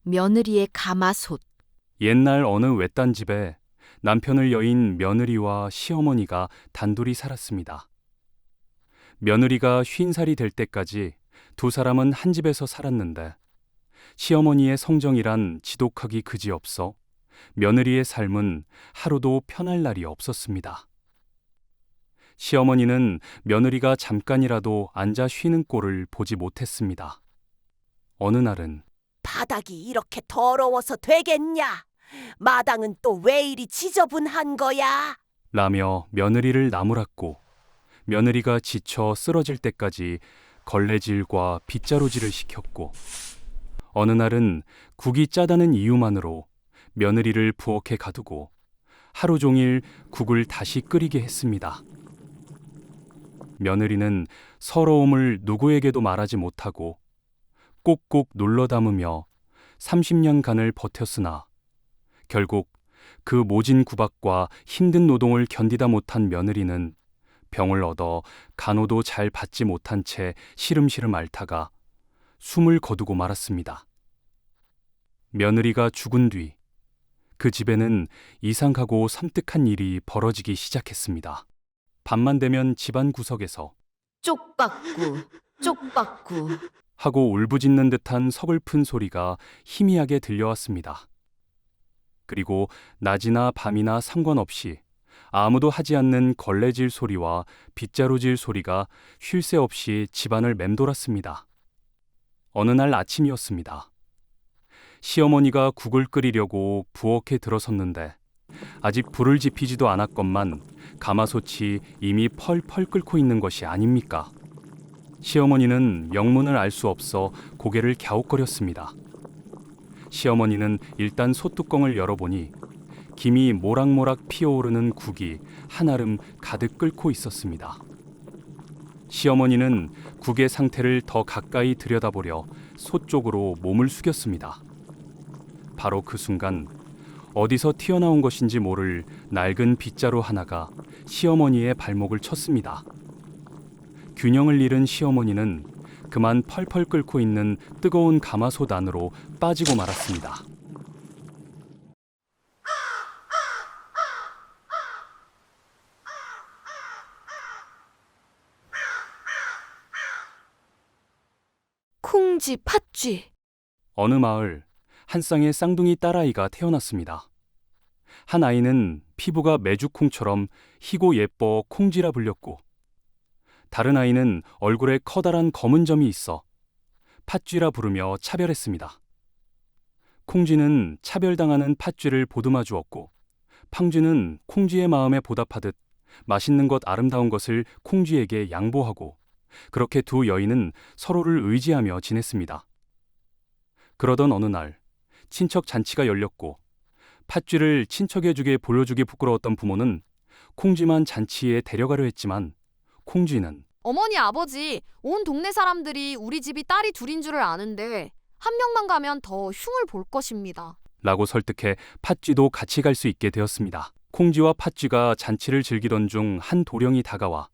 며느리의 가마솥. 옛날 어느 외딴 집에 남편을 여인 며느리와 시어머니가 단둘이 살았습니다. 며느리가 50살이 될 때까지 두 사람은 한 집에서 살았는데 시어머니의 성정이란 지독하기 그지없어 며느리의 삶은 하루도 편할 날이 없었습니다. 시어머니는 며느리가 잠깐이라도 앉아 쉬는 꼴을 보지 못했습니다. 어느 날은 바닥이 이렇게 더러워서 되겠냐? 마당은 또 왜 이리 지저분한 거야? 라며 며느리를 나무랐고 며느리가 지쳐 쓰러질 때까지 걸레질과 빗자루질을 시켰고 어느 날은 국이 짜다는 이유만으로 며느리를 부엌에 가두고 하루 종일 국을 다시 끓이게 했습니다. 며느리는 서러움을 누구에게도 말하지 못하고 꼭꼭 눌러 담으며 30년간을 버텼으나 결국 그 모진 구박과 힘든 노동을 견디다 못한 며느리는 병을 얻어 간호도 잘 받지 못한 채 시름시름 앓다가 숨을 거두고 말았습니다. 며느리가 죽은 뒤 그 집에는 이상하고 섬뜩한 일이 벌어지기 시작했습니다. 밤만 되면 집안 구석에서 쪽박구, 쪽박구. 하고 울부짖는 듯한 서글픈 소리가 희미하게 들려왔습니다. 그리고 낮이나 밤이나 상관없이 아무도 하지 않는 걸레질 소리와 빗자루질 소리가 쉴 새 없이 집안을 맴돌았습니다. 어느 날 아침이었습니다. 시어머니가 국을 끓이려고 부엌에 들어섰는데 아직 불을 지피지도 않았건만 가마솥이 이미 펄펄 끓고 있는 것이 아닙니까? 시어머니는 명문을 알 수 없어 고개를 갸웃거렸습니다. 시어머니는 일단 솥뚜껑을 열어보니 김이 모락모락 피어오르는 국이 한아름 가득 끓고 있었습니다. 시어머니는 국의 상태를 더 가까이 들여다보려 솥 쪽으로 몸을 숙였습니다. 바로 그 순간 어디서 튀어나온 것인지 모를 낡은 빗자루 하나가 시어머니의 발목을 쳤습니다. 균형을 잃은 시어머니는 그만 펄펄 끓고 있는 뜨거운 가마솥 안으로 빠지고 말았습니다. 콩쥐, 팥쥐. 어느 마을 한 쌍의 쌍둥이 딸아이가 태어났습니다. 한 아이는 피부가 메주콩처럼 희고 예뻐 콩쥐라 불렸고 다른 아이는 얼굴에 커다란 검은 점이 있어 팥쥐라 부르며 차별했습니다. 콩쥐는 차별당하는 팥쥐를 보듬어 주었고 팡쥐는 콩쥐의 마음에 보답하듯 맛있는 것 아름다운 것을 콩쥐에게 양보하고 그렇게 두 여인은 서로를 의지하며 지냈습니다. 그러던 어느 날 친척 잔치가 열렸고 팥쥐를 친척에게 보여주기 부끄러웠던 부모는 콩쥐만 잔치에 데려가려 했지만 콩쥐는 어머니, 아버지, 온 동네 사람들이 우리 집이 딸이 둘인 줄을 아는데 한 명만 가면 더 흉을 볼 것입니다. 라고 설득해 팥쥐도 같이 갈 수 있게 되었습니다. 콩쥐와 팥쥐가 잔치를 즐기던 중 한 도령이 다가와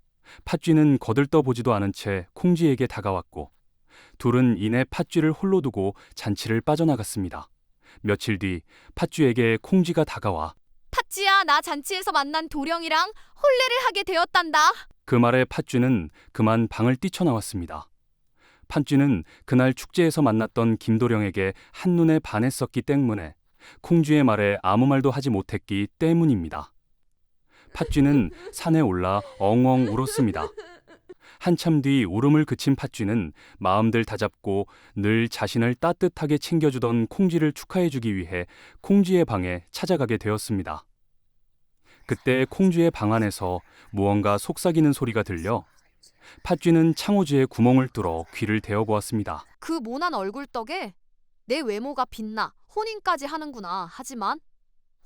팥쥐는 거들떠보지도 않은 채 콩쥐에게 다가왔고 둘은 이내 팥쥐를 홀로 두고 잔치를 빠져나갔습니다. 며칠 뒤 팥쥐에게 콩쥐가 다가와 팥쥐야, 나 잔치에서 만난 도령이랑 혼례를 하게 되었단다. 그 말에 팥쥐는 그만 방을 뛰쳐나왔습니다. 팥쥐는 그날 축제에서 만났던 김도령에게 한눈에 반했었기 때문에 콩쥐의 말에 아무 말도 하지 못했기 때문입니다. 팥쥐는 산에 올라 엉엉 울었습니다. 한참 뒤 울음을 그친 팥쥐는 마음들 다잡고 늘 자신을 따뜻하게 챙겨주던 콩쥐를 축하해주기 위해 콩쥐의 방에 찾아가게 되었습니다. 그때 콩쥐의 방 안에서 무언가 속삭이는 소리가 들려 팥쥐는 창호지에 구멍을 뚫어 귀를 대어보았습니다. 그 모난 얼굴떡에 내 외모가 빛나 혼인까지 하는구나. 하지만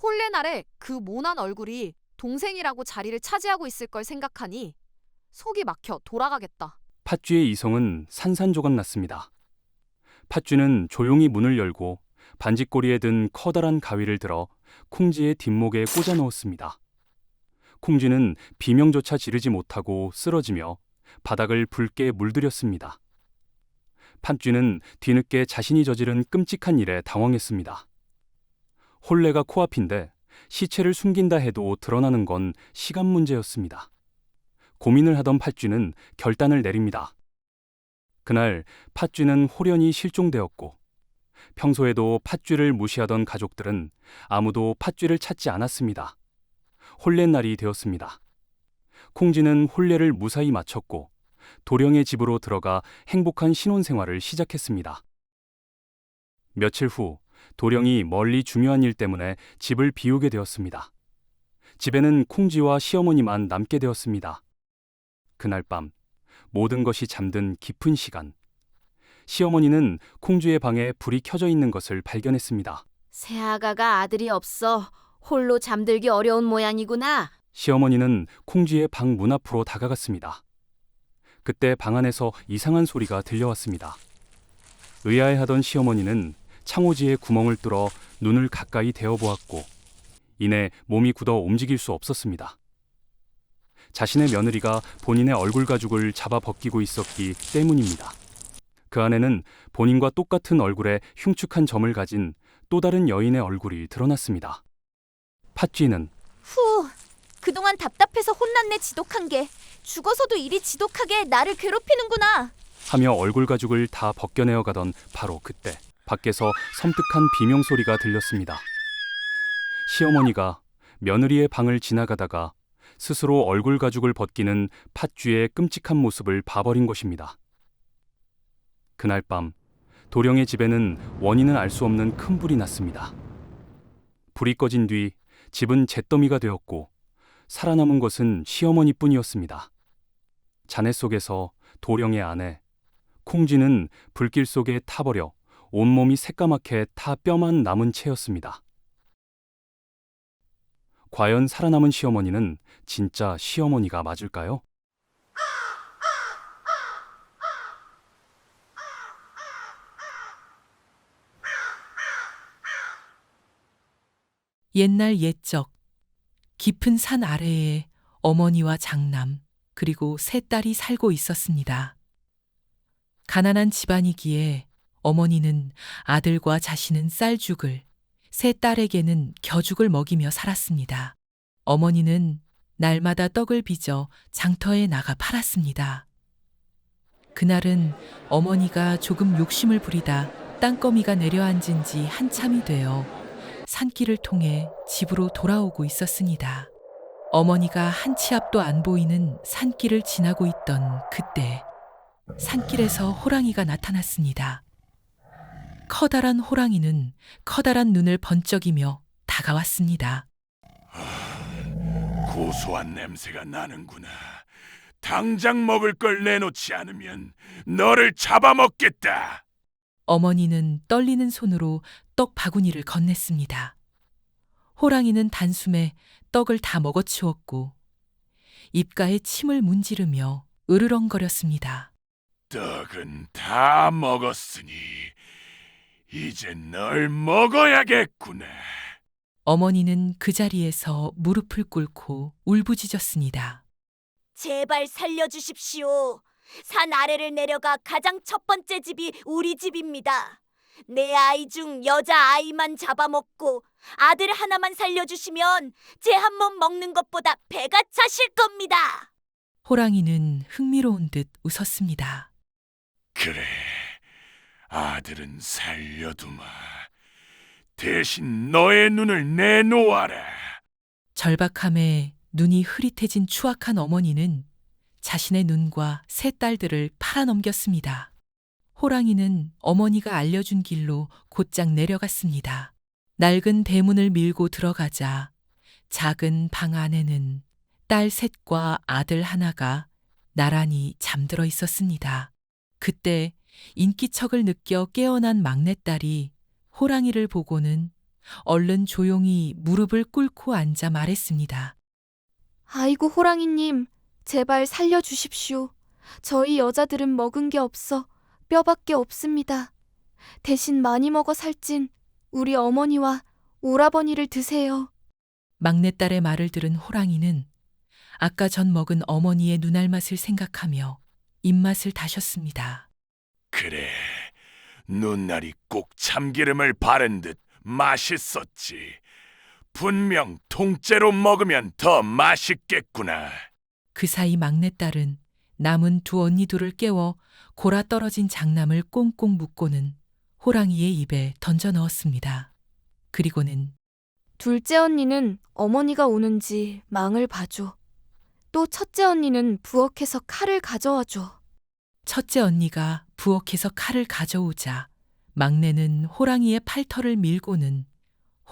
혼례 날에 그 모난 얼굴이 동생이라고 자리를 차지하고 있을 걸 생각하니 속이 막혀 돌아가겠다. 팥쥐의 이성은 산산조각 났습니다. 팥쥐는 조용히 문을 열고 반지꼬리에 든 커다란 가위를 들어 콩쥐의 뒷목에 꽂아 넣었습니다. 콩쥐는 비명조차 지르지 못하고 쓰러지며 바닥을 붉게 물들였습니다. 팥쥐는 뒤늦게 자신이 저지른 끔찍한 일에 당황했습니다. 혼례가 코앞인데 시체를 숨긴다 해도 드러나는 건 시간 문제였습니다. 고민을 하던 팥쥐는 결단을 내립니다. 그날 팥쥐는 홀연히 실종되었고 평소에도 팥쥐를 무시하던 가족들은 아무도 팥쥐를 찾지 않았습니다. 혼례날이 되었습니다. 콩쥐는 혼례를 무사히 마쳤고 도령의 집으로 들어가 행복한 신혼생활을 시작했습니다. 며칠 후 도령이 멀리 중요한 일 때문에 집을 비우게 되었습니다. 집에는 콩쥐와 시어머니만 남게 되었습니다. 그날 밤 모든 것이 잠든 깊은 시간, 시어머니는 콩쥐의 방에 불이 켜져 있는 것을 발견했습니다. 새아가가 아들이 없어 홀로 잠들기 어려운 모양이구나. 시어머니는 콩쥐의 방 문 앞으로 다가갔습니다. 그때 방 안에서 이상한 소리가 들려왔습니다. 의아해하던 시어머니는 창호지에 구멍을 뚫어 눈을 가까이 대어보았고 이내 몸이 굳어 움직일 수 없었습니다. 자신의 며느리가 본인의 얼굴 가죽을 잡아 벗기고 있었기 때문입니다. 그 안에는 본인과 똑같은 얼굴에 흉측한 점을 가진 또 다른 여인의 얼굴이 드러났습니다. 팥쥐는 후, 그동안 답답해서 혼났네 지독한 게. 죽어서도 이리 지독하게 나를 괴롭히는구나. 하며 얼굴 가죽을 다 벗겨내어 가던 바로 그때 밖에서 섬뜩한 비명소리가 들렸습니다. 시어머니가 며느리의 방을 지나가다가 스스로 얼굴 가죽을 벗기는 팥쥐의 끔찍한 모습을 봐버린 것입니다. 그날 밤 도령의 집에는 원인은 알 수 없는 큰 불이 났습니다. 불이 꺼진 뒤 집은 잿더미가 되었고 살아남은 것은 시어머니뿐이었습니다. 잔해 속에서 도령의 아내 콩쥐는 불길 속에 타버려 온몸이 새까맣게 타 뼈만 남은 채였습니다. 과연 살아남은 시어머니는 진짜 시어머니가 맞을까요? 옛날 옛적 깊은 산 아래에 어머니와 장남 그리고 세 딸이 살고 있었습니다. 가난한 집안이기에 어머니는 아들과 자신은 쌀죽을, 세 딸에게는 겨죽을 먹이며 살았습니다. 어머니는 날마다 떡을 빚어 장터에 나가 팔았습니다. 그날은 어머니가 조금 욕심을 부리다 땅거미가 내려앉은 지 한참이 되어 산길을 통해 집으로 돌아오고 있었습니다. 어머니가 한 치 앞도 안 보이는 산길을 지나고 있던 그때 산길에서 호랑이가 나타났습니다. 커다란 호랑이는 커다란 눈을 번쩍이며 다가왔습니다. 고소한 냄새가 나는구나. 당장 먹을 걸 내놓지 않으면 너를 잡아먹겠다. 어머니는 떨리는 손으로 떡 바구니를 건넸습니다. 호랑이는 단숨에 떡을 다 먹어치웠고 입가에 침을 문지르며 으르렁거렸습니다. 떡은 다 먹었으니 이제 널 먹어야겠구나. 어머니는 그 자리에서 무릎을 꿇고 울부짖었습니다. 제발 살려주십시오. 산 아래를 내려가 가장 첫 번째 집이 우리 집입니다. 내 아이 중 여자아이만 잡아먹고 아들 하나만 살려주시면 제 한 몸 먹는 것보다 배가 차실 겁니다. 호랑이는 흥미로운 듯 웃었습니다. 그래, 아들은 살려두마. 대신 너의 눈을 내놓아라. 절박함에 눈이 흐릿해진 추악한 어머니는 자신의 눈과 세 딸들을 팔아넘겼습니다. 호랑이는 어머니가 알려준 길로 곧장 내려갔습니다. 낡은 대문을 밀고 들어가자 작은 방 안에는 딸 셋과 아들 하나가 나란히 잠들어 있었습니다. 그때 인기척을 느껴 깨어난 막내딸이 호랑이를 보고는 얼른 조용히 무릎을 꿇고 앉아 말했습니다. 아이고 호랑이님, 제발 살려주십시오. 저희 여자들은 먹은 게 없어 뼈밖에 없습니다. 대신 많이 먹어 살찐 우리 어머니와 오라버니를 드세요. 막내딸의 말을 들은 호랑이는 아까 전 먹은 어머니의 눈알 맛을 생각하며 입맛을 다셨습니다. 그래, 눈날이 꼭 참기름을 바른 듯 맛있었지. 분명 통째로 먹으면 더 맛있겠구나. 그 사이 막내딸은 남은 두 언니 둘을 깨워 골아 떨어진 장남을 꽁꽁 묶고는 호랑이의 입에 던져 넣었습니다. 그리고는 둘째 언니는 어머니가 오는지 망을 봐줘. 또 첫째 언니는 부엌에서 칼을 가져와줘. 첫째 언니가 부엌에서 칼을 가져오자 막내는 호랑이의 팔털을 밀고는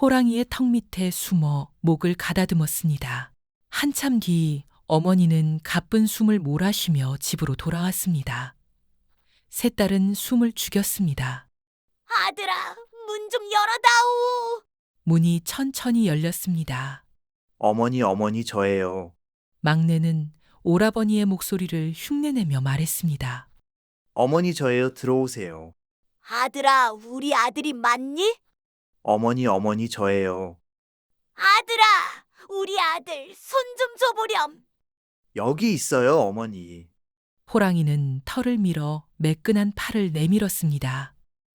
호랑이의 턱 밑에 숨어 목을 가다듬었습니다. 한참 뒤 어머니는 가쁜 숨을 몰아쉬며 집으로 돌아왔습니다. 세 딸은 숨을 죽였습니다. 아들아, 문 좀 열어다오. 문이 천천히 열렸습니다. 어머니, 저예요. 막내는 오라버니의 목소리를 흉내내며 말했습니다. 어머니, 저예요. 들어오세요. 아들아, 우리 아들이 맞니? 어머니, 저예요. 아들아, 우리 아들 손 좀 줘보렴. 여기 있어요, 어머니. 호랑이는 털을 밀어 매끈한 팔을 내밀었습니다.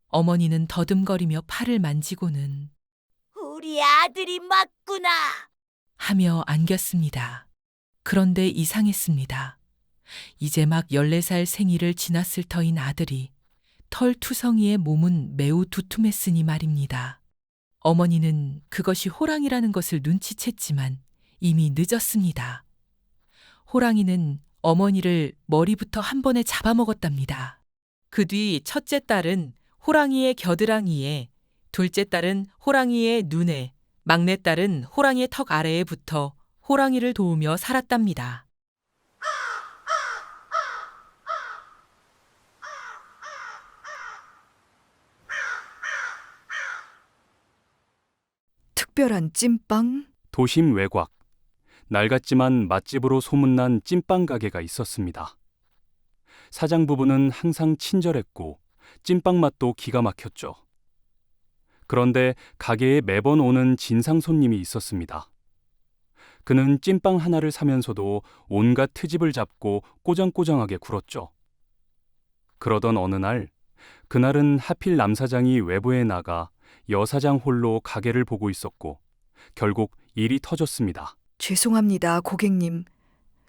어머니는 더듬거리며 팔을 만지고는 우리 아들이 맞구나. 하며 안겼습니다. 그런데 이상했습니다. 이제 막 14살 생일을 지났을 터인 아들이 털투성이의 몸은 매우 두툼했으니 말입니다. 어머니는 그것이 호랑이라는 것을 눈치챘지만 이미 늦었습니다. 호랑이는 어머니를 머리부터 한 번에 잡아먹었답니다. 그 뒤 첫째 딸은 호랑이의 겨드랑이에, 둘째 딸은 호랑이의 눈에, 막내 딸은 호랑이의 턱 아래에 붙어 호랑이를 도우며 살았답니다. 특별한 찐빵? 도심 외곽. 낡았지만 맛집으로 소문난 찐빵 가게가 있었습니다. 사장 부부는 항상 친절했고 찐빵 맛도 기가 막혔죠. 그런데 가게에 매번 오는 진상 손님이 있었습니다. 그는 찐빵 하나를 사면서도 온갖 트집을 잡고 꼬장꼬장하게 굴었죠. 그러던 어느 날, 그날은 하필 남 사장이 외부에 나가 여 사장 홀로 가게를 보고 있었고 결국 일이 터졌습니다. 죄송합니다, 고객님.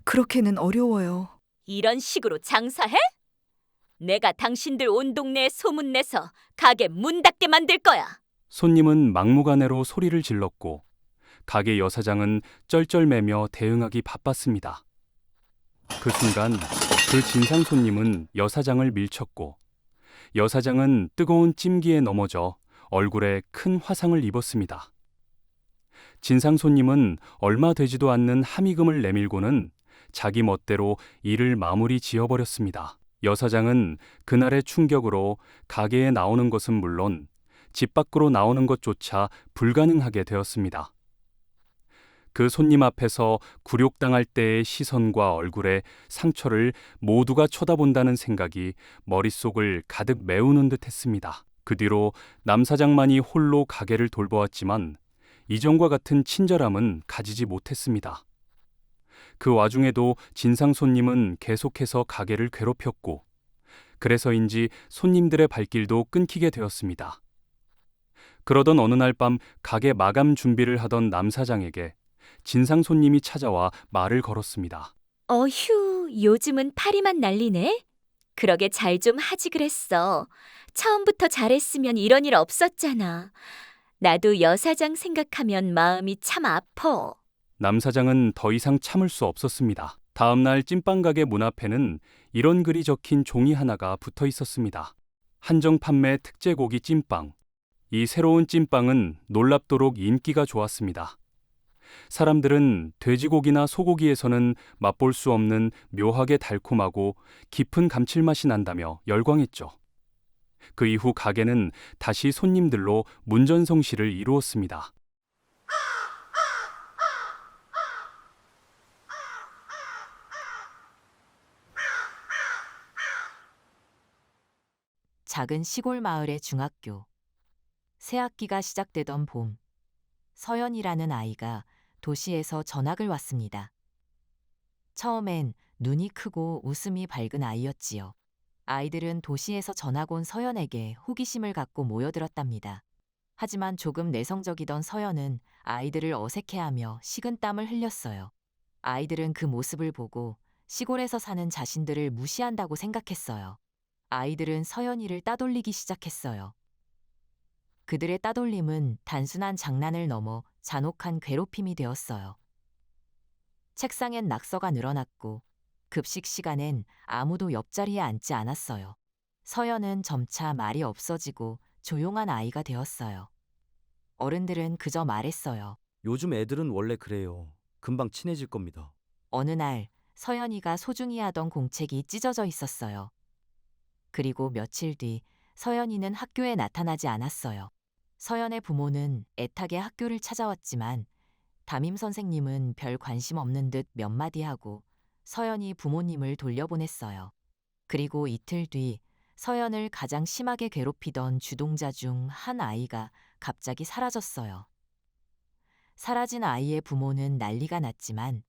그렇게는 어려워요. 이런 식으로 장사해? 내가 당신들 온 동네에 소문내서 가게 문 닫게 만들 거야. 손님은 막무가내로 소리를 질렀고 가게 여사장은 쩔쩔매며 대응하기 바빴습니다. 그 순간 그 진상 손님은 여사장을 밀쳤고 여사장은 뜨거운 찜기에 넘어져 얼굴에 큰 화상을 입었습니다. 진상 손님은 얼마 되지도 않는 함의금을 내밀고는 자기 멋대로 일을 마무리 지어버렸습니다. 여사장은 그날의 충격으로 가게에 나오는 것은 물론 집 밖으로 나오는 것조차 불가능하게 되었습니다. 그 손님 앞에서 굴욕당할 때의 시선과 얼굴에 상처를 모두가 쳐다본다는 생각이 머릿속을 가득 메우는 듯 했습니다. 그 뒤로 남 사장만이 홀로 가게를 돌보았지만 이전과 같은 친절함은 가지지 못했습니다. 그 와중에도 진상 손님은 계속해서 가게를 괴롭혔고 그래서인지 손님들의 발길도 끊기게 되었습니다. 그러던 어느 날 밤 가게 마감 준비를 하던 남 사장에게 진상 손님이 찾아와 말을 걸었습니다. 어휴, 요즘은 파리만 날리네. 그러게 잘 좀 하지 그랬어. 처음부터 잘했으면 이런 일 없었잖아. 나도 여사장 생각하면 마음이 참 아파. 남 사장은 더 이상 참을 수 없었습니다. 다음 날 찐빵 가게 문 앞에는 이런 글이 적힌 종이 하나가 붙어 있었습니다. 한정 판매 특제 고기 찐빵. 이 새로운 찐빵은 놀랍도록 인기가 좋았습니다. 사람들은 돼지고기나 소고기에서는 맛볼 수 없는 묘하게 달콤하고 깊은 감칠맛이 난다며 열광했죠. 그 이후 가게는 다시 손님들로 문전성시를 이루었습니다. 작은 시골 마을의 중학교. 새학기가 시작되던 봄, 서연이라는 아이가 도시에서 전학을 왔습니다. 처음엔 눈이 크고 웃음이 밝은 아이였지요. 아이들은 도시에서 전학 온 서연에게 호기심을 갖고 모여들었답니다. 하지만 조금 내성적이던 서연은 아이들을 어색해하며 식은땀을 흘렸어요. 아이들은 그 모습을 보고 시골에서 사는 자신들을 무시한다고 생각했어요. 아이들은 서연이를 따돌리기 시작했어요. 그들의 따돌림은 단순한 장난을 넘어 잔혹한 괴롭힘이 되었어요. 책상엔 낙서가 늘어났고 급식 시간엔 아무도 옆자리에 앉지 않았어요. 서연은 점차 말이 없어지고 조용한 아이가 되었어요. 어른들은 그저 말했어요. 요즘 애들은 원래 그래요. 금방 친해질 겁니다. 어느 날 서연이가 소중히 하던 공책이 찢어져 있었어요. 그리고 며칠 뒤 서연이는 학교에 나타나지 않았어요. 서연의 부모는 애타게 학교를 찾아왔지만 담임 선생님은 별 관심 없는 듯 몇 마디 하고 서연이 부모님을 돌려보냈어요. 그리고 이틀 뒤 서연을 가장 심하게 괴롭히던 주동자 중 한 아이가 갑자기 사라졌어요. 사라진 아이의 부모는 난리가 났지만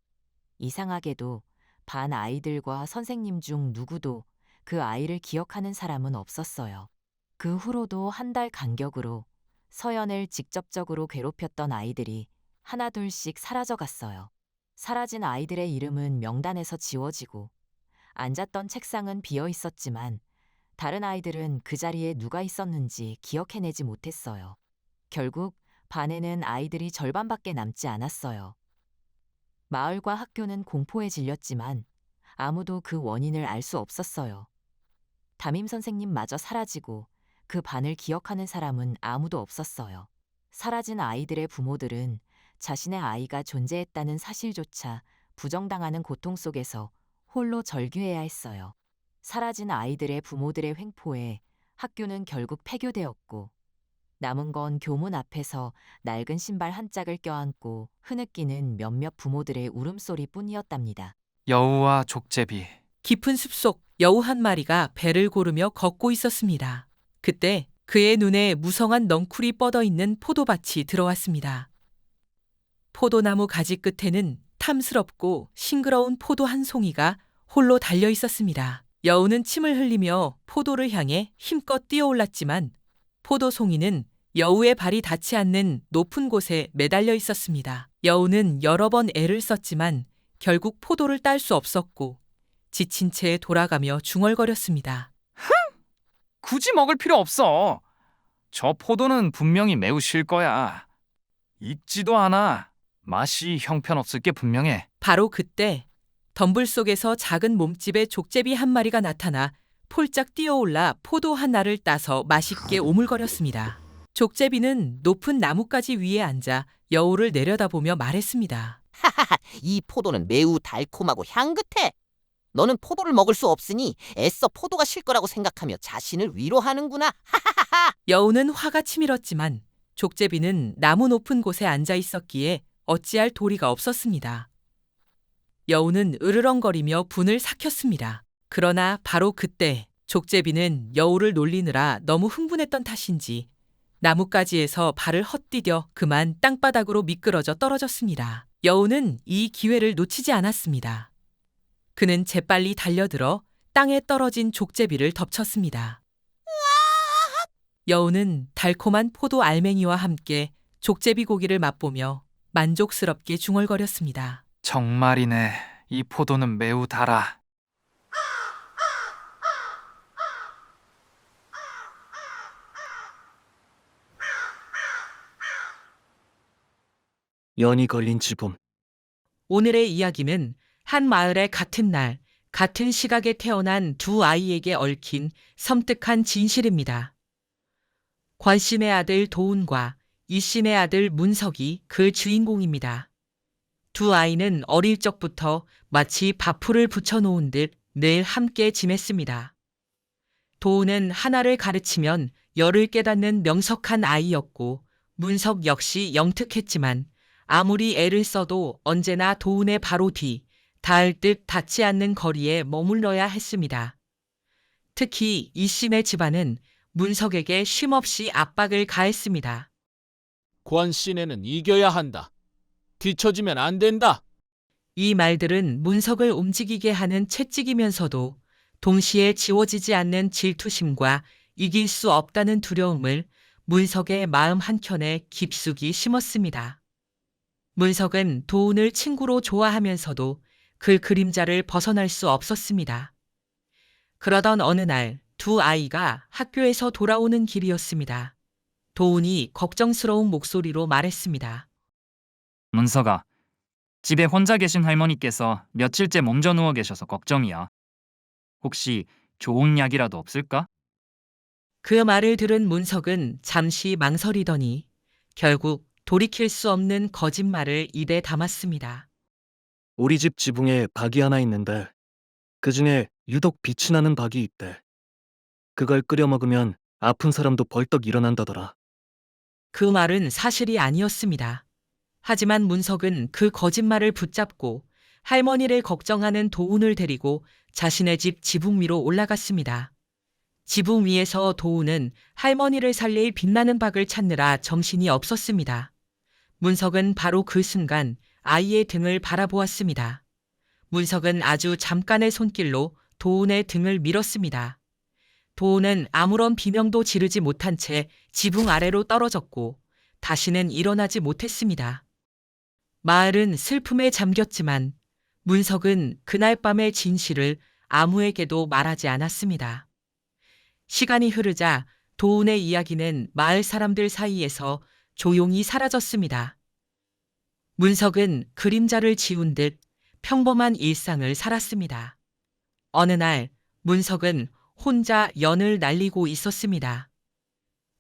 이상하게도 반 아이들과 선생님 중 누구도 그 아이를 기억하는 사람은 없었어요. 그 후로도 한 달 간격으로 서연을 직접적으로 괴롭혔던 아이들이 하나둘씩 사라져갔어요. 사라진 아이들의 이름은 명단에서 지워지고 앉았던 책상은 비어 있었지만 다른 아이들은 그 자리에 누가 있었는지 기억해내지 못했어요. 결국 반에는 아이들이 절반밖에 남지 않았어요. 마을과 학교는 공포에 질렸지만 아무도 그 원인을 알 수 없었어요. 담임 선생님마저 사라지고 그 반을 기억하는 사람은 아무도 없었어요. 사라진 아이들의 부모들은 자신의 아이가 존재했다는 사실조차 부정당하는 고통 속에서 홀로 절규해야 했어요. 사라진 아이들의 부모들의 횡포에 학교는 결국 폐교되었고 남은 건 교문 앞에서 낡은 신발 한 짝을 껴안고 흐느끼는 몇몇 부모들의 울음소리뿐이었답니다. 여우와 족제비. 깊은 숲속 여우 한 마리가 배를 고르며 걷고 있었습니다. 그때 그의 눈에 무성한 넝쿨이 뻗어 있는 포도밭이 들어왔습니다. 포도나무 가지 끝에는 탐스럽고 싱그러운 포도 한 송이가 홀로 달려 있었습니다. 여우는 침을 흘리며 포도를 향해 힘껏 뛰어올랐지만 포도 송이는 여우의 발이 닿지 않는 높은 곳에 매달려 있었습니다. 여우는 여러 번 애를 썼지만 결국 포도를 딸 수 없었고 지친 채 돌아가며 중얼거렸습니다. 굳이 먹을 필요 없어. 저 포도는 분명히 매우 실 거야. 익지도 않아. 맛이 형편없을 게 분명해. 바로 그때 덤불 속에서 작은 몸집의 족제비 한 마리가 나타나 폴짝 뛰어올라 포도 하나를 따서 맛있게 오물거렸습니다. 족제비는 높은 나뭇가지 위에 앉아 여우를 내려다보며 말했습니다. 하하하, 이 포도는 매우 달콤하고 향긋해. 너는 포도를 먹을 수 없으니 애써 포도가 실 거라고 생각하며 자신을 위로하는구나. 하하하하. 여우는 화가 치밀었지만 족제비는 나무 높은 곳에 앉아 있었기에 어찌할 도리가 없었습니다. 여우는 으르렁거리며 분을 삭혔습니다. 그러나 바로 그때 족제비는 여우를 놀리느라 너무 흥분했던 탓인지 나뭇가지에서 발을 헛디뎌 그만 땅바닥으로 미끄러져 떨어졌습니다. 여우는 이 기회를 놓치지 않았습니다. 그는 재빨리 달려들어 땅에 떨어진 족제비를 덮쳤습니다. 여우는 달콤한 포도 알맹이와 함께 족제비 고기를 맛보며 만족스럽게 중얼거렸습니다. 정말이네. 이 포도는 매우 달아. 연이 걸린 쥐봄. 오늘의 이야기는 한 마을의 같은 날, 같은 시각에 태어난 두 아이에게 얽힌 섬뜩한 진실입니다. 관심의 아들 도훈과 이심의 아들 문석이 그 주인공입니다. 두 아이는 어릴 적부터 마치 밥풀을 붙여놓은 듯 늘 함께 지냈습니다. 도훈은 하나를 가르치면 열을 깨닫는 명석한 아이였고 문석 역시 영특했지만 아무리 애를 써도 언제나 도훈의 바로 뒤, 닿을 듯 닿지 않는 거리에 머물러야 했습니다. 특히 이심의 집안은 문석에게 쉼없이 압박을 가했습니다. 권씨네는 이겨야 한다. 뒤처지면 안 된다. 이 말들은 문석을 움직이게 하는 채찍이면서도 동시에 지워지지 않는 질투심과 이길 수 없다는 두려움을 문석의 마음 한켠에 깊숙이 심었습니다. 문석은 도훈을 친구로 좋아하면서도 그 그림자를 벗어날 수 없었습니다. 그러던 어느 날 두 아이가 학교에서 돌아오는 길이었습니다. 도훈이 걱정스러운 목소리로 말했습니다. 문서가, 집에 혼자 계신 할머니께서 며칠째 몸져 누워 계셔서 걱정이야. 혹시 좋은 약이라도 없을까? 그 말을 들은 문석은 잠시 망설이더니 결국 돌이킬 수 없는 거짓말을 입에 담았습니다. 우리 집 지붕에 박이 하나 있는데 그중에 유독 빛이 나는 박이 있대. 그걸 끓여 먹으면 아픈 사람도 벌떡 일어난다더라. 그 말은 사실이 아니었습니다. 하지만 문석은 그 거짓말을 붙잡고 할머니를 걱정하는 도훈을 데리고 자신의 집 지붕 위로 올라갔습니다. 지붕 위에서 도훈은 할머니를 살릴 빛나는 박을 찾느라 정신이 없었습니다. 문석은 바로 그 순간 아이의 등을 바라보았습니다. 문석은 아주 잠깐의 손길로 도훈의 등을 밀었습니다. 도훈은 아무런 비명도 지르지 못한 채 지붕 아래로 떨어졌고 다시는 일어나지 못했습니다. 마을은 슬픔에 잠겼지만 문석은 그날 밤의 진실을 아무에게도 말하지 않았습니다. 시간이 흐르자 도훈의 이야기는 마을 사람들 사이에서 조용히 사라졌습니다. 문석은 그림자를 지운 듯 평범한 일상을 살았습니다. 어느 날 문석은 혼자 연을 날리고 있었습니다.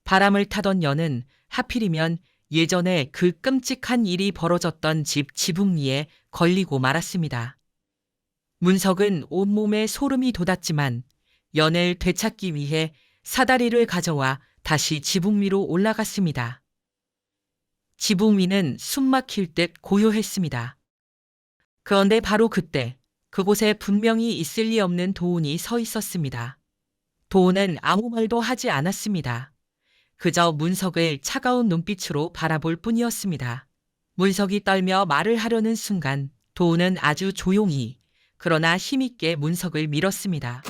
바람을 타던 연은 하필이면 예전에 그 끔찍한 일이 벌어졌던 집 지붕 위에 걸리고 말았습니다. 문석은 온몸에 소름이 돋았지만 연을 되찾기 위해 사다리를 가져와 다시 지붕 위로 올라갔습니다. 지붕 위는 숨 막힐 듯 고요했습니다. 그런데 바로 그때 그곳에 분명히 있을 리 없는 도훈이 서 있었습니다. 도훈은 아무 말도 하지 않았습니다. 그저 문석을 차가운 눈빛으로 바라볼 뿐이었습니다. 문석이 떨며 말을 하려는 순간 도훈은 아주 조용히 그러나 힘있게 문석을 밀었습니다.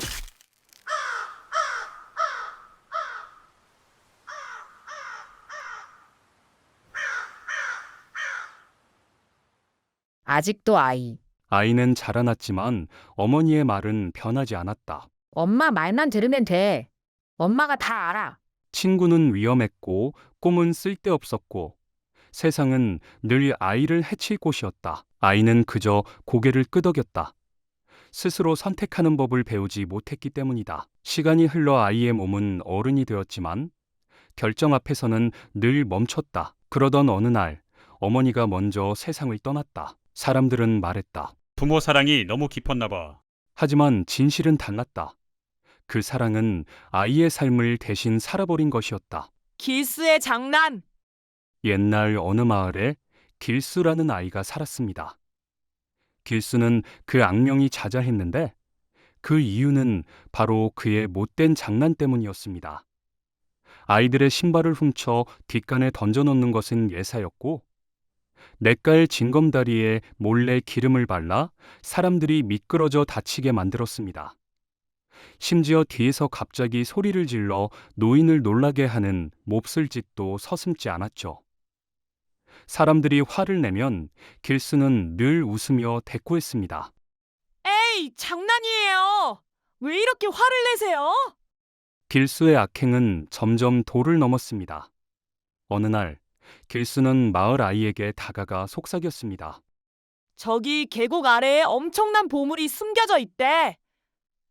아직도 아이. 아이는 자라났지만 어머니의 말은 변하지 않았다. 엄마 말만 들으면 돼. 엄마가 다 알아. 친구는 위험했고 꿈은 쓸데없었고 세상은 늘 아이를 해칠 곳이었다. 아이는 그저 고개를 끄덕였다. 스스로 선택하는 법을 배우지 못했기 때문이다. 시간이 흘러 아이의 몸은 어른이 되었지만 결정 앞에서는 늘 멈췄다. 그러던 어느 날 어머니가 먼저 세상을 떠났다. 사람들은 말했다. 부모 사랑이 너무 깊었나 봐. 하지만 진실은 달랐다. 그 사랑은 아이의 삶을 대신 살아버린 것이었다. 길수의 장난! 옛날 어느 마을에 길수라는 아이가 살았습니다. 길수는 그 악명이 자자했는데 그 이유는 바로 그의 못된 장난 때문이었습니다. 아이들의 신발을 훔쳐 뒷간에 던져놓는 것은 예사였고 냇가의 징검다리에 몰래 기름을 발라 사람들이 미끄러져 다치게 만들었습니다. 심지어 뒤에서 갑자기 소리를 질러 노인을 놀라게 하는 몹쓸 짓도 서슴지 않았죠. 사람들이 화를 내면 길수는 늘 웃으며 대꾸했습니다. 에이, 장난이에요. 왜 이렇게 화를 내세요? 길수의 악행은 점점 도를 넘었습니다. 어느 날 길수는 마을 아이에게 다가가 속삭였습니다. 저기 계곡 아래에 엄청난 보물이 숨겨져 있대.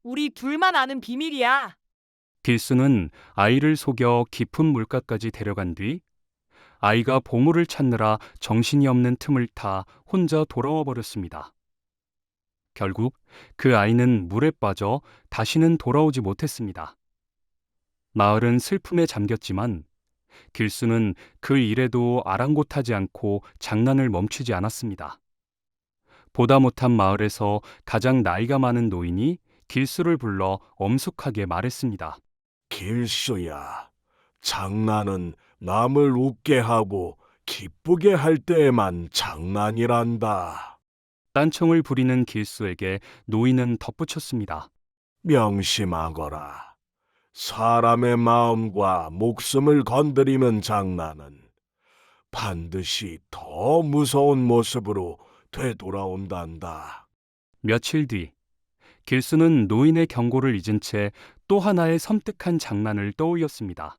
우리 둘만 아는 비밀이야. 길수는 아이를 속여 깊은 물가까지 데려간 뒤 아이가 보물을 찾느라 정신이 없는 틈을 타 혼자 돌아와 버렸습니다. 결국 그 아이는 물에 빠져 다시는 돌아오지 못했습니다. 마을은 슬픔에 잠겼지만 길수는 그 일에도 아랑곳하지 않고 장난을 멈추지 않았습니다. 보다 못한 마을에서 가장 나이가 많은 노인이 길수를 불러 엄숙하게 말했습니다. 길수야, 장난은 남을 웃게 하고 기쁘게 할 때에만 장난이란다. 딴청을 부리는 길수에게 노인은 덧붙였습니다. 명심하거라. 사람의 마음과 목숨을 건드리는 장난은 반드시 더 무서운 모습으로 되돌아온단다. 며칠 뒤 길수는 노인의 경고를 잊은 채 또 하나의 섬뜩한 장난을 떠올렸습니다.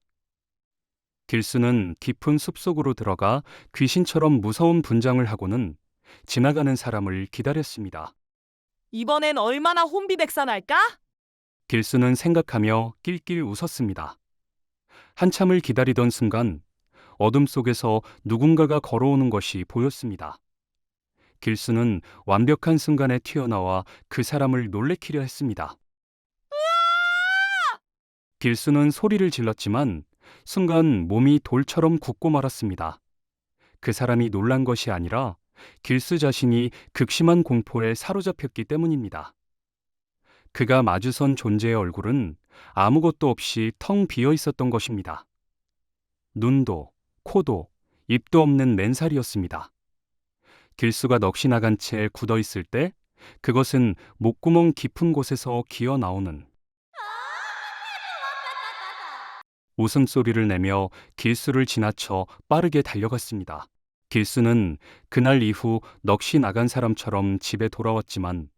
길수는 깊은 숲속으로 들어가 귀신처럼 무서운 분장을 하고는 지나가는 사람을 기다렸습니다. 이번엔 얼마나 혼비백산할까? 길수는 생각하며 낄낄 웃었습니다. 한참을 기다리던 순간 어둠 속에서 누군가가 걸어오는 것이 보였습니다. 길수는 완벽한 순간에 튀어나와 그 사람을 놀래키려 했습니다. 길수는 소리를 질렀지만 순간 몸이 돌처럼 굳고 말았습니다. 그 사람이 놀란 것이 아니라 길수 자신이 극심한 공포에 사로잡혔기 때문입니다. 그가 마주선 존재의 얼굴은 아무것도 없이 텅 비어 있었던 것입니다. 눈도, 코도, 입도 없는 맨살이었습니다. 길수가 넋이 나간 채 굳어 있을 때 그것은 목구멍 깊은 곳에서 기어 나오는 웃음소리를 내며 길수를 지나쳐 빠르게 달려갔습니다. 길수는 그날 이후 넋이 나간 사람처럼 집에 돌아왔지만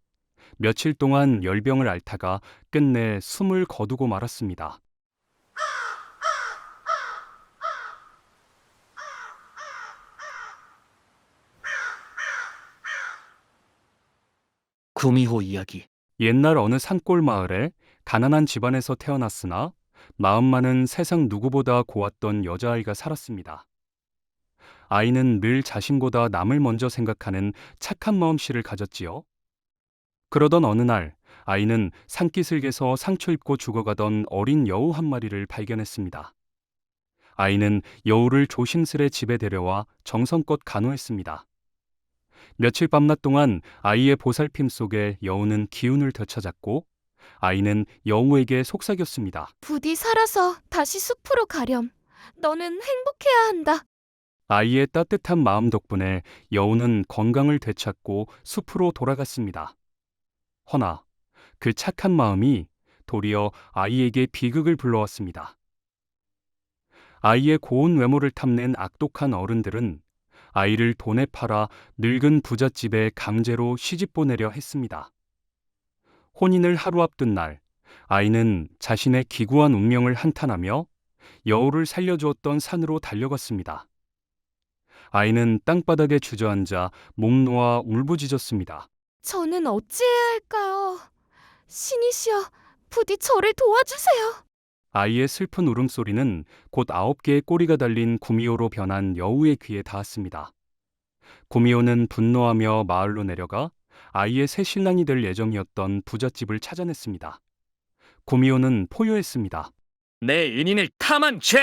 며칠 동안 열병을 앓다가 끝내 숨을 거두고 말았습니다. 구미호 이야기. 옛날 어느 산골 마을에 가난한 집안에서 태어났으나 마음만은 세상 누구보다 고왔던 여자아이가 살았습니다. 아이는 늘 자신보다 남을 먼저 생각하는 착한 마음씨를 가졌지요. 그러던 어느 날 아이는 산기슭에서 상처 입고 죽어가던 어린 여우 한 마리를 발견했습니다. 아이는 여우를 조심스레 집에 데려와 정성껏 간호했습니다. 며칠 밤낮 동안 아이의 보살핌 속에 여우는 기운을 되찾았고 아이는 여우에게 속삭였습니다. 부디 살아서 다시 숲으로 가렴. 너는 행복해야 한다. 아이의 따뜻한 마음 덕분에 여우는 건강을 되찾고 숲으로 돌아갔습니다. 허나 그 착한 마음이 도리어 아이에게 비극을 불러왔습니다. 아이의 고운 외모를 탐낸 악독한 어른들은 아이를 돈에 팔아 늙은 부잣집에 강제로 시집 보내려 했습니다. 혼인을 하루 앞둔 날, 아이는 자신의 기구한 운명을 한탄하며 여우를 살려주었던 산으로 달려갔습니다. 아이는 땅바닥에 주저앉아 목 놓아 울부짖었습니다. 저는 어찌해야 할까요? 신이시여, 부디 저를 도와주세요. 아이의 슬픈 울음소리는 곧 9개의 꼬리가 달린 구미호로 변한 여우의 귀에 닿았습니다. 구미호는 분노하며 마을로 내려가 아이의 새 신랑이 될 예정이었던 부잣집을 찾아냈습니다. 구미호는 포효했습니다. 내 은인을 탐한 죄!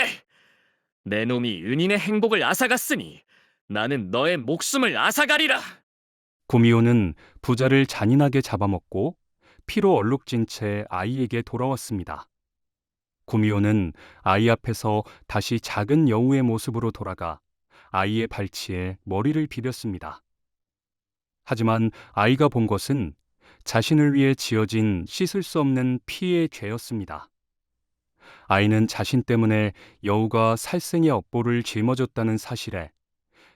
내 놈이 은인의 행복을 앗아갔으니 나는 너의 목숨을 앗아가리라! 구미호는 부자를 잔인하게 잡아먹고 피로 얼룩진 채 아이에게 돌아왔습니다. 구미호는 아이 앞에서 다시 작은 여우의 모습으로 돌아가 아이의 발치에 머리를 비볐습니다. 하지만 아이가 본 것은 자신을 위해 지어진 씻을 수 없는 피의 죄였습니다. 아이는 자신 때문에 여우가 살생의 업보를 짊어졌다는 사실에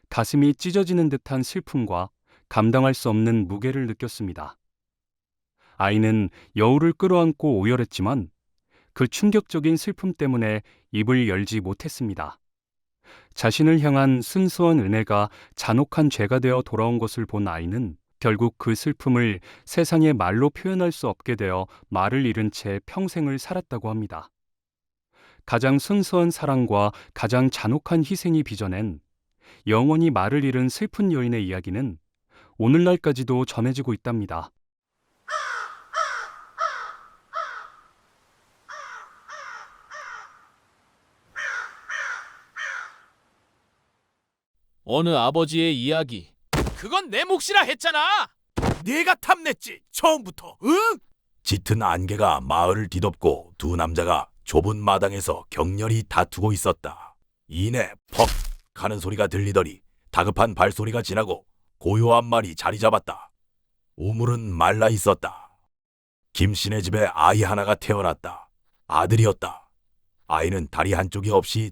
가슴이 찢어지는 듯한 슬픔과 감당할 수 없는 무게를 느꼈습니다. 아이는 여우를 끌어안고 오열했지만 그 충격적인 슬픔 때문에 입을 열지 못했습니다. 자신을 향한 순수한 은혜가 잔혹한 죄가 되어 돌아온 것을 본 아이는 결국 그 슬픔을 세상에 말로 표현할 수 없게 되어 말을 잃은 채 평생을 살았다고 합니다. 가장 순수한 사랑과 가장 잔혹한 희생이 빚어낸 영원히 말을 잃은 슬픈 여인의 이야기는 오늘날까지도 전해지고 있답니다. 어느 아버지의 이야기. 그건 내 몫이라 했잖아. 네가 탐냈지 처음부터. 응? 짙은 안개가 마을을 뒤덮고 두 남자가 좁은 마당에서 격렬히 다투고 있었다. 이내 퍽 하는 소리가 들리더니 다급한 발소리가 지나고 고요한 말이 자리 잡았다. 우물은 말라 있었다. 김씨네 집에 아이 하나가 태어났다. 아들이었다. 아이는 다리 한쪽이 없이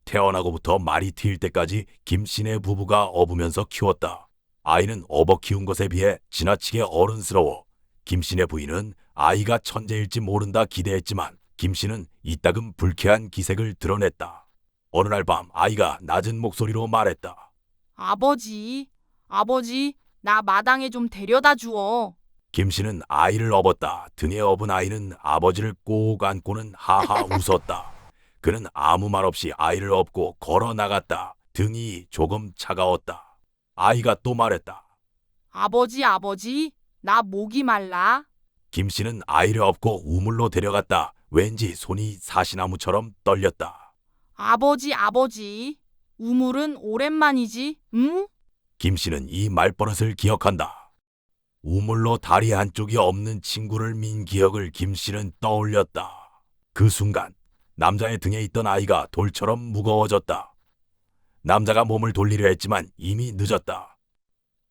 태어나고부터 말이 트일 때까지 김씨네 부부가 업으면서 키웠다. 아이는 업어 키운 것에 비해 지나치게 어른스러워 김씨네 부인은 아이가 천재일지 모른다 기대했지만 김씨는 이따금 불쾌한 기색을 드러냈다. 어느 날 밤 아이가 낮은 목소리로 말했다. 아버지, 나 마당에 좀 데려다 주어. 김씨는 아이를 업었다. 등에 업은 아이는 아버지를 꼭 안고는 하하 웃었다. 그는 아무 말 없이 아이를 업고 걸어 나갔다. 등이 조금 차가웠다. 아이가 또 말했다. 아버지, 나 목이 말라. 김씨는 아이를 업고 우물로 데려갔다. 왠지 손이 사시나무처럼 떨렸다. 아버지, 우물은 오랜만이지, 응? 김씨는 이 말버릇을 기억한다. 우물로 다리 한쪽이 없는 친구를 민 기억을 김씨는 떠올렸다. 그 순간 남자의 등에 있던 아이가 돌처럼 무거워졌다. 남자가 몸을 돌리려 했지만 이미 늦었다.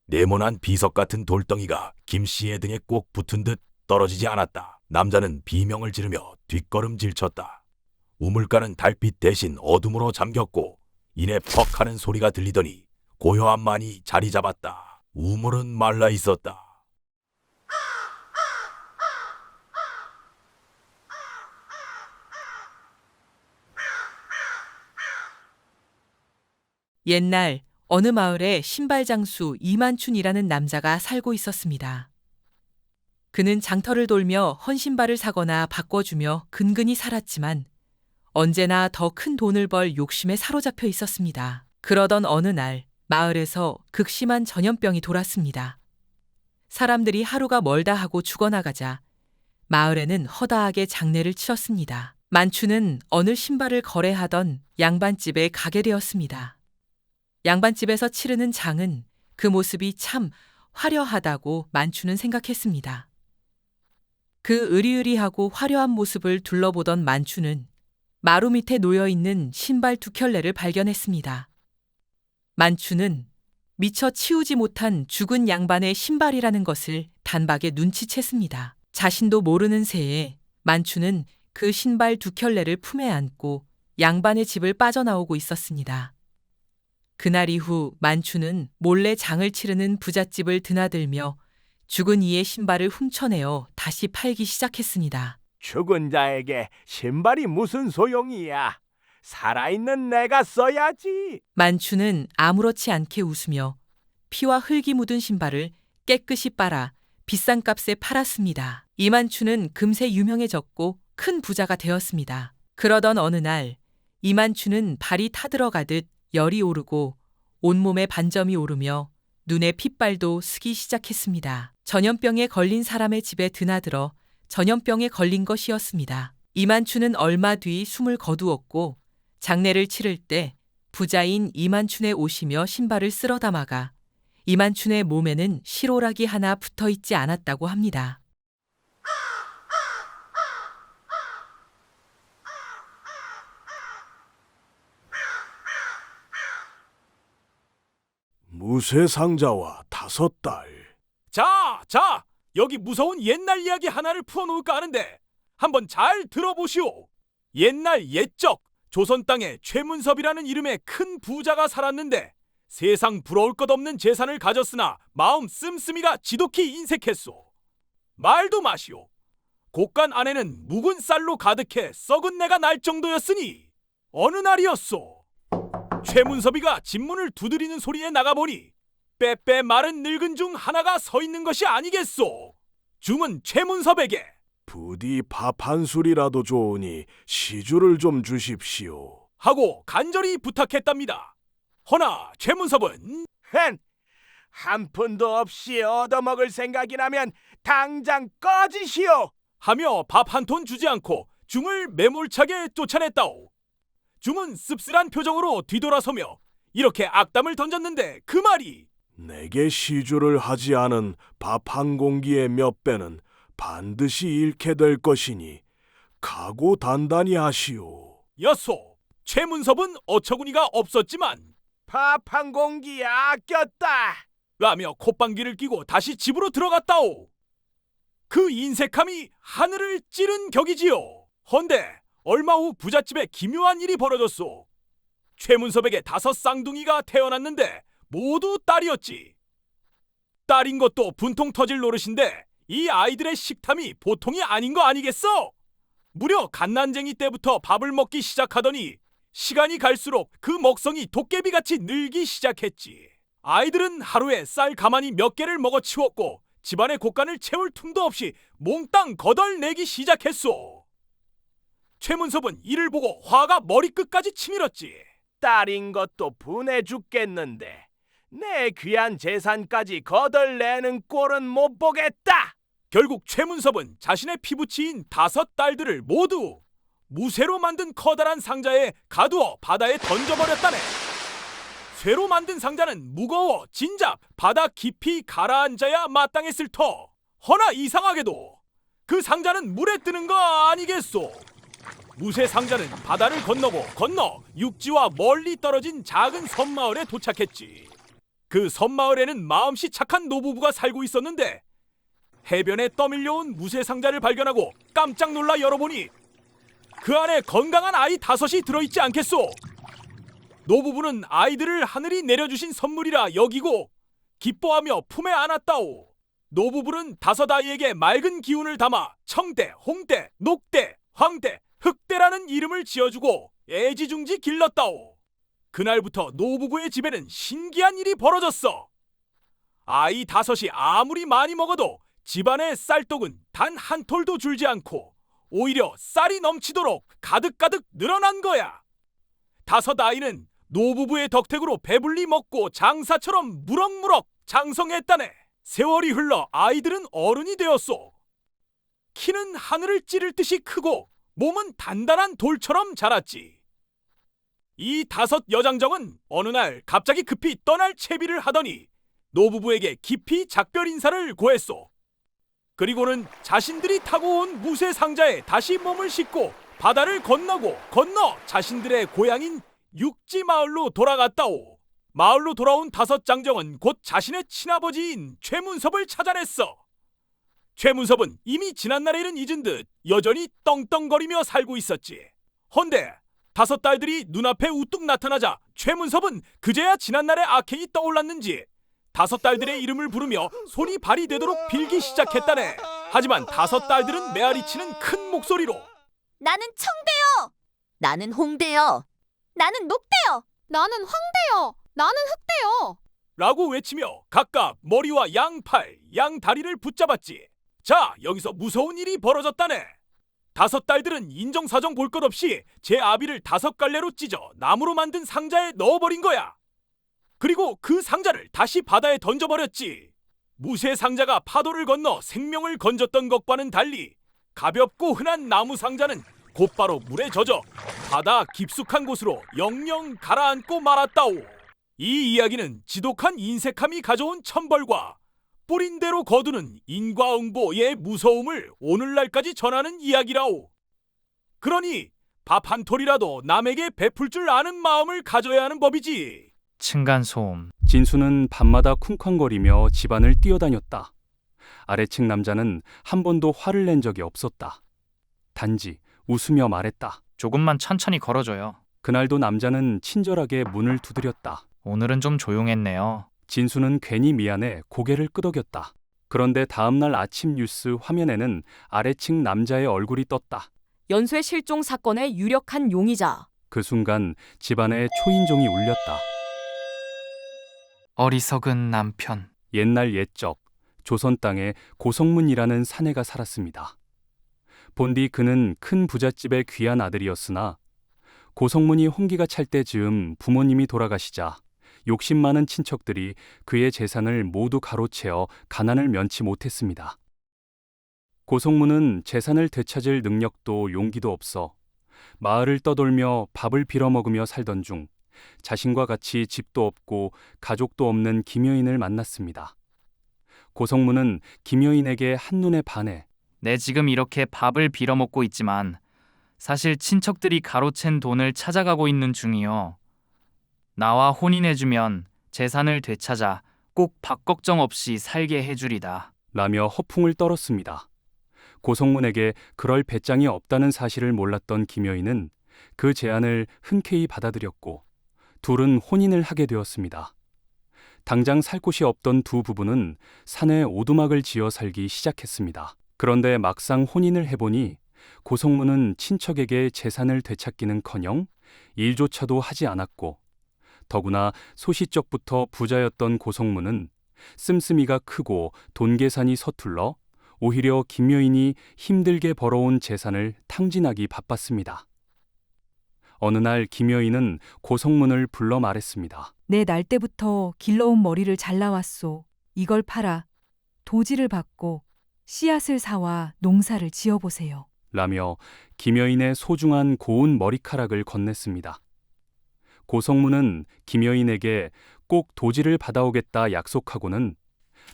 네모난 비석 같은 돌덩이가 김씨의 등에 꼭 붙은 듯 떨어지지 않았다. 남자는 비명을 지르며 뒷걸음질 쳤다. 우물가는 달빛 대신 어둠으로 잠겼고 이내 퍽 하는 소리가 들리더니 고요함만이 자리 잡았다. 우물은 말라 있었다. 옛날 어느 마을에 신발장수 이만춘이라는 남자가 살고 있었습니다. 그는 장터를 돌며 헌신발을 사거나 바꿔주며 근근히 살았지만 언제나 더 큰 돈을 벌 욕심에 사로잡혀 있었습니다. 그러던 어느 날 마을에서 극심한 전염병이 돌았습니다. 사람들이 하루가 멀다 하고 죽어나가자 마을에는 허다하게 장례를 치렀습니다. 만춘은 어느 신발을 거래하던 양반집에 가게 되었습니다. 양반집에서 치르는 장은 그 모습이 참 화려하다고 만춘은 생각했습니다. 그 으리으리하고 화려한 모습을 둘러보던 만춘은 마루 밑에 놓여있는 신발 두 켤레를 발견했습니다. 만춘은 미처 치우지 못한 죽은 양반의 신발이라는 것을 단박에 눈치챘습니다. 자신도 모르는 새에 만춘은 그 신발 두 켤레를 품에 안고 양반의 집을 빠져나오고 있었습니다. 그날 이후 만춘은 몰래 장을 치르는 부잣집을 드나들며 죽은 이의 신발을 훔쳐내어 다시 팔기 시작했습니다. 죽은 자에게 신발이 무슨 소용이야. 살아있는 내가 써야지. 만춘은 아무렇지 않게 웃으며 피와 흙이 묻은 신발을 깨끗이 빨아 비싼 값에 팔았습니다. 이만춘은 금세 유명해졌고 큰 부자가 되었습니다. 그러던 어느 날 이만춘은 발이 타들어가듯 열이 오르고 온몸에 반점이 오르며 눈에 핏발도 스기 시작했습니다. 전염병에 걸린 사람의 집에 드나들어 전염병에 걸린 것이었습니다. 이만춘은 얼마 뒤 숨을 거두었고 장례를 치를 때 부자인 이만춘의 옷이며 신발을 쓸어 담아가 이만춘의 몸에는 실오라기 하나 붙어 있지 않았다고 합니다. 무쇠 상자와 5딸. 자, 여기 무서운 옛날 이야기 하나를 풀어놓을까 하는데 한번 잘 들어보시오. 옛날 옛적 조선 땅에 최문섭이라는 이름의 큰 부자가 살았는데 세상 부러울 것 없는 재산을 가졌으나 마음 씀씀이가 지독히 인색했소. 말도 마시오. 곳간 안에는 묵은 쌀로 가득해 썩은 내가 날 정도였으니 어느 날이었소. 최문섭이가 집문을 두드리는 소리에 나가보니 빼빼 마른 늙은 중 하나가 서 있는 것이 아니겠소. 중은 최문섭에게 부디 밥 한 술이라도 좋으니 시주를 좀 주십시오 하고 간절히 부탁했답니다. 허나 최문섭은 한 푼도 없이 얻어먹을 생각이라면 당장 꺼지시오 하며 밥 한 톤 주지 않고 중을 매몰차게 쫓아냈다오. 중은 씁쓸한 표정으로 뒤돌아서며 이렇게 악담을 던졌는데 그 말이 내게 시주를 하지 않은 밥 한 공기의 몇 배는 반드시 잃게 될 것이니 각오 단단히 하시오. 였소. 최문섭은 어처구니가 없었지만 밥 한 공기 아꼈다 라며 콧방귀를 끼고 다시 집으로 들어갔다오. 그 인색함이 하늘을 찌른 격이지요. 헌데 얼마 후 부잣집에 기묘한 일이 벌어졌소. 최문섭에게 5 쌍둥이가 태어났는데 모두 딸이었지. 딸인 것도 분통 터질 노릇인데 이 아이들의 식탐이 보통이 아닌 거 아니겠어? 무려 갓난쟁이 때부터 밥을 먹기 시작하더니 시간이 갈수록 그 먹성이 도깨비같이 늘기 시작했지. 아이들은 하루에 쌀 가마니 몇 개를 먹어치웠고 집안의 곳간을 채울 틈도 없이 몽땅 거덜내기 시작했소. 최문섭은 이를 보고 화가 머리끝까지 치밀었지. 딸인 것도 분해 죽겠는데 내 귀한 재산까지 거덜내는 꼴은 못 보겠다. 결국 최문섭은 자신의 피부치인 5 딸들을 모두 무쇠로 만든 커다란 상자에 가두어 바다에 던져버렸다네. 쇠로 만든 상자는 무거워 진작 바다 깊이 가라앉아야 마땅했을 터. 허나 이상하게도 그 상자는 물에 뜨는 거 아니겠소. 무쇠 상자는 바다를 건너 육지와 멀리 떨어진 작은 섬마을에 도착했지. 그 섬마을에는 마음씨 착한 노부부가 살고 있었는데 해변에 떠밀려온 무쇠 상자를 발견하고 깜짝 놀라 열어보니 그 안에 건강한 아이 5이 들어있지 않겠소. 노부부는 아이들을 하늘이 내려주신 선물이라 여기고 기뻐하며 품에 안았다오. 노부부는 5 아이에게 맑은 기운을 담아 청대, 홍대, 녹대, 황대, 흑대라는 이름을 지어주고 애지중지 길렀다오. 그날부터 노부부의 집에는 신기한 일이 벌어졌어. 아이 5이 아무리 많이 먹어도 집안의 쌀떡은 단 한 톨도 줄지 않고 오히려 쌀이 넘치도록 가득가득 늘어난 거야. 5 아이는 노부부의 덕택으로 배불리 먹고 장사처럼 무럭무럭 장성했다네. 세월이 흘러 아이들은 어른이 되었소. 키는 하늘을 찌를 듯이 크고 몸은 단단한 돌처럼 자랐지. 이 5 여장정은 어느 날 갑자기 급히 떠날 채비를 하더니 노부부에게 깊이 작별 인사를 고했소. 그리고는 자신들이 타고 온 무쇠 상자에 다시 몸을 싣고 바다를 건너 자신들의 고향인 육지 마을로 돌아갔다오. 마을로 돌아온 5 장정은 곧 자신의 친아버지인 최문섭을 찾아냈어. 최문섭은 이미 지난날의 일은 잊은 듯 여전히 떵떵거리며 살고 있었지. 헌데 5 딸들이 눈앞에 우뚝 나타나자 최문섭은 그제야 지난날의 악행이 떠올랐는지 5 딸들의 이름을 부르며 손이 발이 되도록 빌기 시작했다네. 하지만 5 딸들은 메아리치는 큰 목소리로 나는 청대요. 나는 홍대요. 나는 녹대요. 나는 황대요. 나는 흑대요. 라고 외치며 각각 머리와 양팔, 양다리를 붙잡았지. 자, 여기서 무서운 일이 벌어졌다네. 5 딸들은 인정사정 볼 것 없이 제 아비를 5 갈래로 찢어 나무로 만든 상자에 넣어버린 거야. 그리고 그 상자를 다시 바다에 던져버렸지. 무쇠 상자가 파도를 건너 생명을 건졌던 것과는 달리 가볍고 흔한 나무 상자는 곧바로 물에 젖어 바다 깊숙한 곳으로 영영 가라앉고 말았다오. 이 이야기는 지독한 인색함이 가져온 천벌과 뿌린 대로 거두는 인과응보의 무서움을 오늘날까지 전하는 이야기라오. 그러니 밥 한 톨이라도 남에게 베풀 줄 아는 마음을 가져야 하는 법이지. 층간소음. 진수는 밤마다 쿵쾅거리며 집안을 뛰어다녔다. 아래층 남자는 한 번도 화를 낸 적이 없었다. 단지 웃으며 말했다. 조금만 천천히 걸어줘요. 그날도 남자는 친절하게 문을 두드렸다. 오늘은 좀 조용했네요. 진수는 괜히 미안해 고개를 끄덕였다. 그런데 다음날 아침 뉴스 화면에는 아래층 남자의 얼굴이 떴다. 연쇄 실종 사건의 유력한 용의자. 그 순간 집안에 초인종이 울렸다. 어리석은 남편. 옛날 옛적 조선 땅에 고성문이라는 사내가 살았습니다. 본디 그는 큰 부잣집의 귀한 아들이었으나 고성문이 홍기가 찰 때 즈음 부모님이 돌아가시자 욕심 많은 친척들이 그의 재산을 모두 가로채어 가난을 면치 못했습니다. 고성문은 재산을 되찾을 능력도 용기도 없어 마을을 떠돌며 밥을 빌어먹으며 살던 중 자신과 같이 집도 없고 가족도 없는 김여인을 만났습니다. 고성문은 김여인에게 한눈에 반해 내 지금 이렇게 밥을 빌어먹고 있지만 사실 친척들이 가로챈 돈을 찾아가고 있는 중이요. 나와 혼인해주면 재산을 되찾아 꼭 밥 걱정 없이 살게 해주리다. 라며 허풍을 떨었습니다. 고성문에게 그럴 배짱이 없다는 사실을 몰랐던 김여인은 그 제안을 흔쾌히 받아들였고 둘은 혼인을 하게 되었습니다. 당장 살 곳이 없던 두 부부는 산에 오두막을 지어 살기 시작했습니다. 그런데 막상 혼인을 해보니 고성문은 친척에게 재산을 되찾기는커녕 일조차도 하지 않았고, 더구나 소시적부터 부자였던 고성문은 씀씀이가 크고 돈 계산이 서툴러 오히려 김여인이 힘들게 벌어온 재산을 탕진하기 바빴습니다. 어느 날 김여인은 고성문을 불러 말했습니다. 내 날 때부터 길러온 머리를 잘라왔소. 이걸 팔아 도지를 받고 씨앗을 사와 농사를 지어보세요. 라며 김여인의 소중한 고운 머리카락을 건넸습니다. 고성문은 김여인에게 꼭 도지를 받아오겠다 약속하고는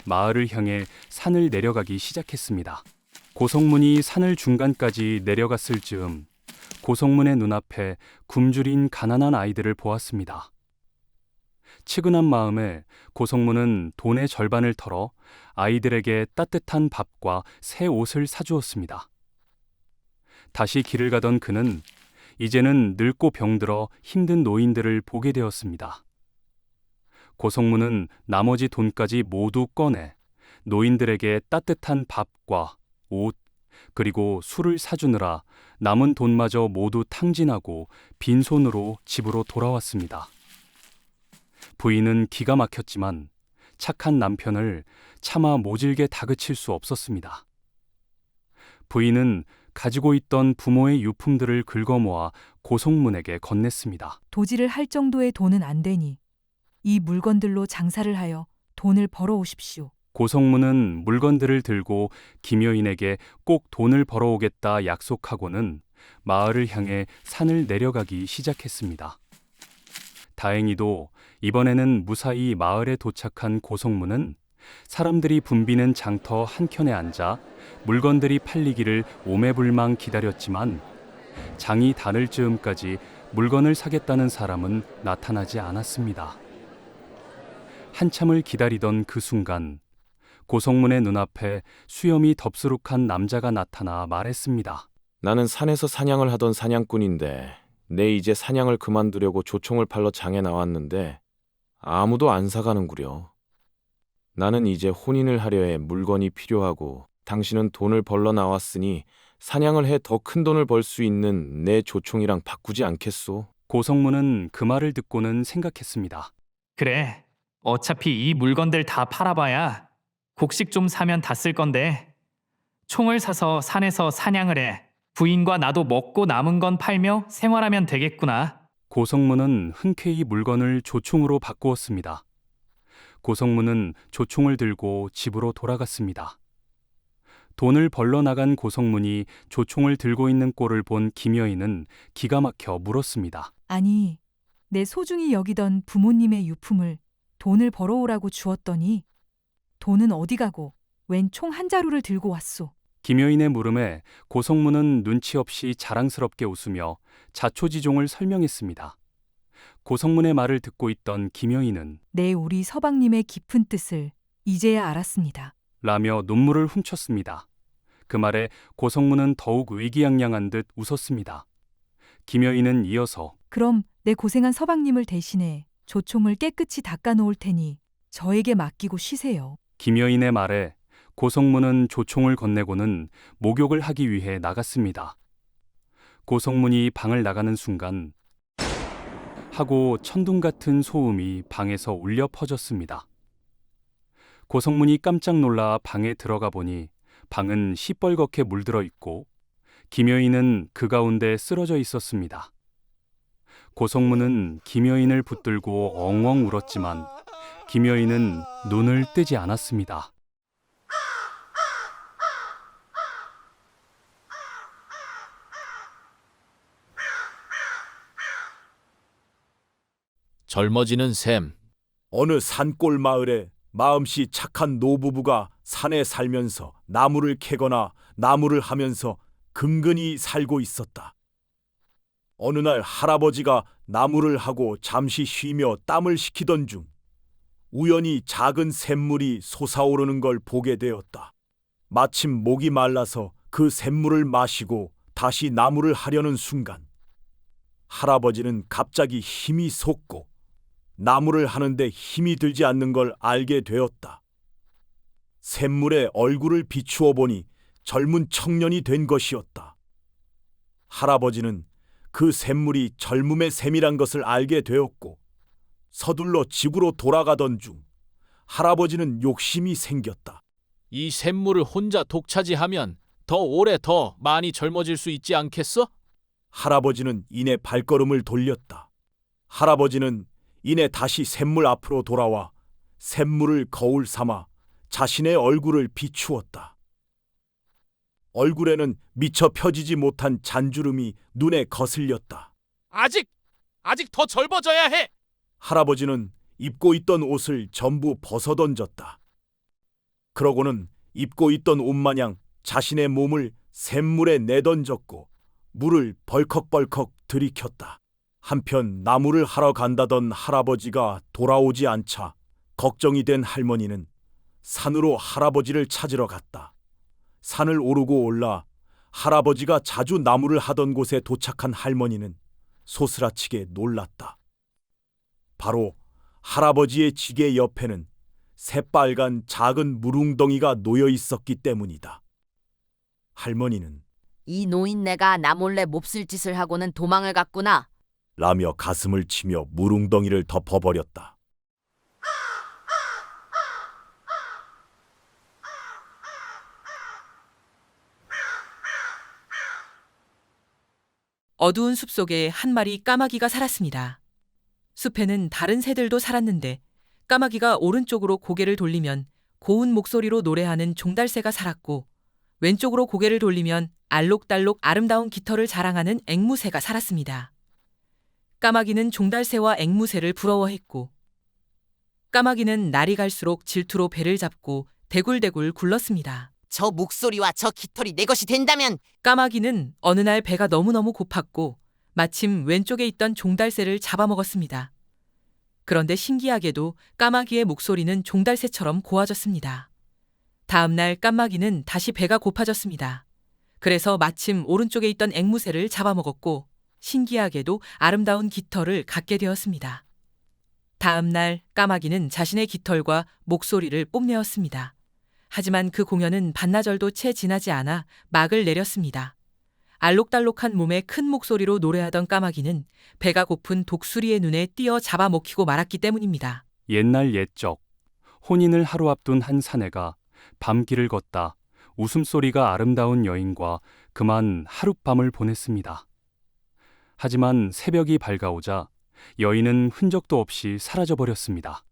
마을을 향해 산을 내려가기 시작했습니다. 고성문이 산을 중간까지 내려갔을 즈음 고성문의 눈앞에 굶주린 가난한 아이들을 보았습니다. 치근한 마음에 고성문은 돈의 절반을 털어 아이들에게 따뜻한 밥과 새 옷을 사주었습니다. 다시 길을 가던 그는 이제는 늙고 병들어 힘든 노인들을 보게 되었습니다. 고성문은 나머지 돈까지 모두 꺼내 노인들에게 따뜻한 밥과 옷, 그리고 술을 사주느라 남은 돈마저 모두 탕진하고 빈손으로 집으로 돌아왔습니다. 부인은 기가 막혔지만 착한 남편을 차마 모질게 다그칠 수 없었습니다. 부인은 가지고 있던 부모의 유품들을 긁어모아 고성문에게 건넸습니다. 도지를 할 정도의 돈은 안 되니 이 물건들로 장사를 하여 돈을 벌어오십시오. 고성문은 물건들을 들고 김여인에게 꼭 돈을 벌어오겠다 약속하고는 마을을 향해 산을 내려가기 시작했습니다. 다행히도 이번에는 무사히 마을에 도착한 고성문은 사람들이 붐비는 장터 한켠에 앉아 물건들이 팔리기를 오매불망 기다렸지만 장이 다를 즈음까지 물건을 사겠다는 사람은 나타나지 않았습니다. 한참을 기다리던 그 순간 고성문의 눈앞에 수염이 덥수룩한 남자가 나타나 말했습니다. 나는 산에서 사냥을 하던 사냥꾼인데 내 이제 사냥을 그만두려고 조총을 팔러 장에 나왔는데 아무도 안 사가는구려. 나는 이제 혼인을 하려 해 물건이 필요하고 당신은 돈을 벌러 나왔으니 사냥을 해 더 큰 돈을 벌 수 있는 내 조총이랑 바꾸지 않겠소? 고성문은 그 말을 듣고는 생각했습니다. 그래, 어차피 이 물건들 다 팔아봐야 곡식 좀 사면 다 쓸 건데 총을 사서 산에서 사냥을 해 부인과 나도 먹고 남은 건 팔며 생활하면 되겠구나. 고성문은 흔쾌히 물건을 조총으로 바꾸었습니다. 고성문은 조총을 들고 집으로 돌아갔습니다. 돈을 벌러 나간 고성문이 조총을 들고 있는 꼴을 본 김여인은 기가 막혀 물었습니다. 아니, 내 소중히 여기던 부모님의 유품을 돈을 벌어오라고 주었더니 돈은 어디 가고 웬 총 한 자루를 들고 왔소. 김여인의 물음에 고성문은 눈치 없이 자랑스럽게 웃으며 자초지종을 설명했습니다. 고성문의 말을 듣고 있던 김여인은 내 우리 서방님의 깊은 뜻을 이제야 알았습니다. 라며 눈물을 훔쳤습니다. 그 말에 고성문은 더욱 의기양양한 듯 웃었습니다. 김여인은 이어서 그럼 내 고생한 서방님을 대신해 조총을 깨끗이 닦아 놓을 테니 저에게 맡기고 쉬세요. 김여인의 말에 고성문은 조총을 건네고는 목욕을 하기 위해 나갔습니다. 고성문이 방을 나가는 순간 하고 천둥 같은 소음이 방에서 울려 퍼졌습니다. 고성문이 깜짝 놀라 방에 들어가 보니 방은 시뻘겋게 물들어 있고 김여인은 그 가운데 쓰러져 있었습니다. 고성문은 김여인을 붙들고 엉엉 울었지만 김여인은 눈을 뜨지 않았습니다. 젊어지는 샘. 어느 산골 마을에 마음씨 착한 노부부가 산에 살면서 나무를 캐거나 나무를 하면서 근근히 살고 있었다. 어느 날 할아버지가 나무를 하고 잠시 쉬며 땀을 식히던 중 우연히 작은 샘물이 솟아오르는 걸 보게 되었다. 마침 목이 말라서 그 샘물을 마시고 다시 나무를 하려는 순간 할아버지는 갑자기 힘이 솟고 나무를 하는데 힘이 들지 않는 걸 알게 되었다. 샘물에 얼굴을 비추어 보니 젊은 청년이 된 것이었다. 할아버지는 그 샘물이 젊음의 샘이란 것을 알게 되었고 서둘러 집으로 돌아가던 중 할아버지는 욕심이 생겼다. 이 샘물을 혼자 독차지하면 더 오래 더 많이 젊어질 수 있지 않겠어? 할아버지는 이내 발걸음을 돌렸다. 할아버지는 이내 다시 샘물 앞으로 돌아와 샘물을 거울 삼아 자신의 얼굴을 비추었다. 얼굴에는 미처 펴지지 못한 잔주름이 눈에 거슬렸다. 아직 더 젊어져야 해. 할아버지는 입고 있던 옷을 전부 벗어던졌다. 그러고는 입고 있던 옷마냥 자신의 몸을 샘물에 내던졌고 물을 벌컥벌컥 들이켰다. 한편 나무를 하러 간다던 할아버지가 돌아오지 않자 걱정이 된 할머니는 산으로 할아버지를 찾으러 갔다. 산을 오르고 올라 할아버지가 자주 나무를 하던 곳에 도착한 할머니는 소스라치게 놀랐다. 바로 할아버지의 지게 옆에는 새빨간 작은 물웅덩이가 놓여 있었기 때문이다. 할머니는 이 노인네가 나 몰래 몹쓸 짓을 하고는 도망을 갔구나. 라며 가슴을 치며 물웅덩이를 덮어버렸다. 어두운 숲 속에 한 마리 까마귀가 살았습니다. 숲에는 다른 새들도 살았는데 까마귀가 오른쪽으로 고개를 돌리면 고운 목소리로 노래하는 종달새가 살았고 왼쪽으로 고개를 돌리면 알록달록 아름다운 깃털을 자랑하는 앵무새가 살았습니다. 까마귀는 종달새와 앵무새를 부러워했고 까마귀는 날이 갈수록 질투로 배를 잡고 대굴대굴 굴렀습니다. 저 목소리와 저 깃털이 내 것이 된다면 까마귀는 어느 날 배가 너무너무 고팠고 마침 왼쪽에 있던 종달새를 잡아먹었습니다. 그런데 신기하게도 까마귀의 목소리는 종달새처럼 고와졌습니다. 다음 날 까마귀는 다시 배가 고파졌습니다. 그래서 마침 오른쪽에 있던 앵무새를 잡아먹었고 신기하게도 아름다운 깃털을 갖게 되었습니다. 다음 날 까마귀는 자신의 깃털과 목소리를 뽐내었습니다. 하지만 그 공연은 반나절도 채 지나지 않아 막을 내렸습니다. 알록달록한 몸에 큰 목소리로 노래하던 까마귀는 배가 고픈 독수리의 눈에 띄어 잡아먹히고 말았기 때문입니다. 옛날 옛적 혼인을 하루 앞둔 한 사내가 밤길을 걷다 웃음소리가 아름다운 여인과 그만 하룻밤을 보냈습니다. 하지만 새벽이 밝아오자 여인은 흔적도 없이 사라져버렸습니다.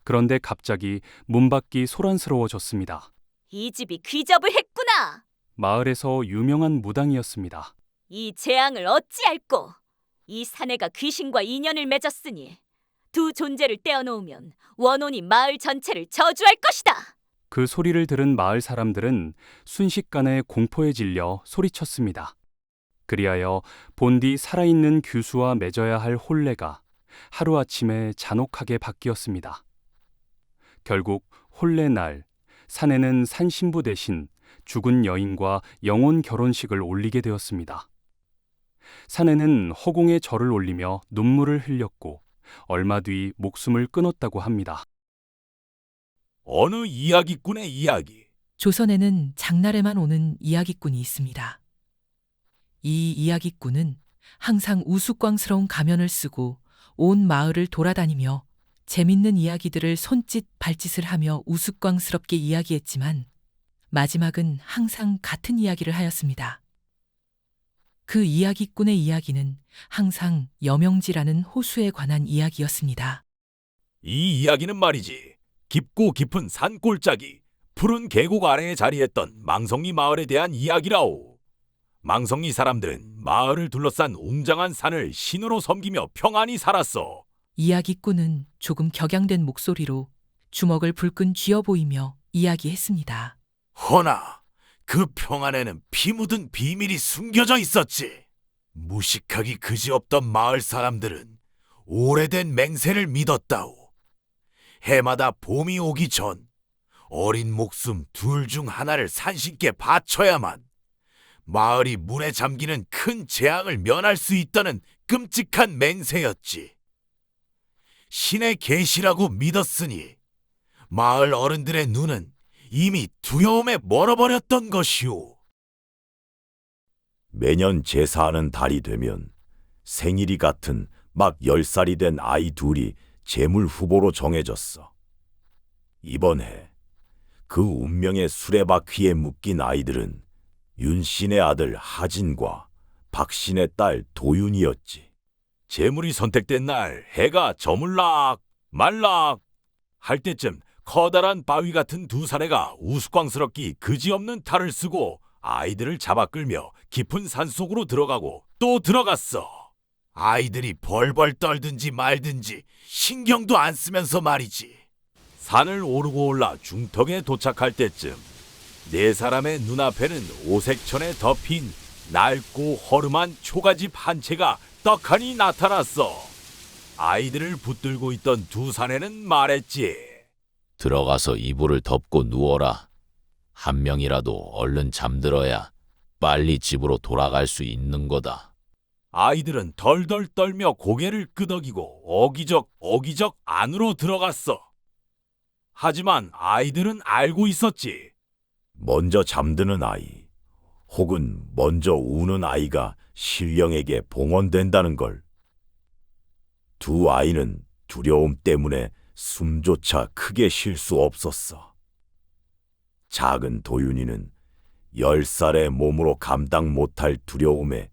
그런데 갑자기 문밖이 소란스러워졌습니다. 이 집이 귀접을 했구나. 마을에서 유명한 무당이었습니다. 이 재앙을 어찌할꼬. 이 사내가 귀신과 인연을 맺었으니 두 존재를 떼어놓으면 원혼이 마을 전체를 저주할 것이다. 그 소리를 들은 마을 사람들은 순식간에 공포에 질려 소리쳤습니다. 그리하여 본디 살아있는 규수와 맺어야 할 혼례가 하루아침에 잔혹하게 바뀌었습니다. 결국 혼례 날 산에는 산신부 대신 죽은 여인과 영혼 결혼식을 올리게 되었습니다. 산에는 허공에 절을 올리며 눈물을 흘렸고 얼마 뒤 목숨을 끊었다고 합니다. 어느 이야기꾼의 이야기. 조선에는 장날에만 오는 이야기꾼이 있습니다. 이 이야기꾼은 항상 우스꽝스러운 가면을 쓰고 온 마을을 돌아다니며 재밌는 이야기들을 손짓 발짓을 하며 우스꽝스럽게 이야기했지만 마지막은 항상 같은 이야기를 하였습니다. 그 이야기꾼의 이야기는 항상 여명지라는 호수에 관한 이야기였습니다. 이 이야기는 말이지 깊고 깊은 산골짜기 푸른 계곡 아래에 자리했던 망성리 마을에 대한 이야기라오. 망성리 사람들은 마을을 둘러싼 웅장한 산을 신으로 섬기며 평안히 살았어. 이야기꾼은 조금 격양된 목소리로 주먹을 불끈 쥐어 보이며 이야기했습니다. 허나 그 평안에는 피 묻은 비밀이 숨겨져 있었지. 무식하기 그지없던 마을 사람들은 오래된 맹세를 믿었다오. 해마다 봄이 오기 전 어린 목숨 둘 중 하나를 산신께 바쳐야만 마을이 물에 잠기는 큰 재앙을 면할 수 있다는 끔찍한 맹세였지. 신의 계시라고 믿었으니 마을 어른들의 눈은 이미 두려움에 멀어버렸던 것이오. 매년 제사하는 달이 되면 생일이 같은 막 10살이 된 아이 둘이 제물 후보로 정해졌어. 이번 해 그 운명의 수레바퀴에 묶인 아이들은 윤신의 아들 하진과 박신의 딸 도윤이었지. 제물이 선택된 날 해가 저물락 말락 할 때쯤 커다란 바위 같은 두 사내가 우스꽝스럽기 그지없는 탈을 쓰고 아이들을 잡아 끌며 깊은 산속으로 들어가고 또 들어갔어. 아이들이 벌벌 떨든지 말든지 신경도 안 쓰면서 말이지. 산을 오르고 올라 중턱에 도착할 때쯤 네 사람의 눈앞에는 오색천에 덮인 낡고 허름한 초가집 한 채가 떡하니 나타났어. 아이들을 붙들고 있던 두 사내는 말했지. 들어가서 이불을 덮고 누워라. 한 명이라도 얼른 잠들어야 빨리 집으로 돌아갈 수 있는 거다. 아이들은 덜덜 떨며 고개를 끄덕이고 어기적 안으로 들어갔어. 하지만 아이들은 알고 있었지. 먼저 잠드는 아이, 혹은 먼저 우는 아이가 신령에게 봉헌된다는 걸. 두 아이는 두려움 때문에 숨조차 크게 쉴 수 없었어. 작은 도윤이는 10살의 몸으로 감당 못할 두려움에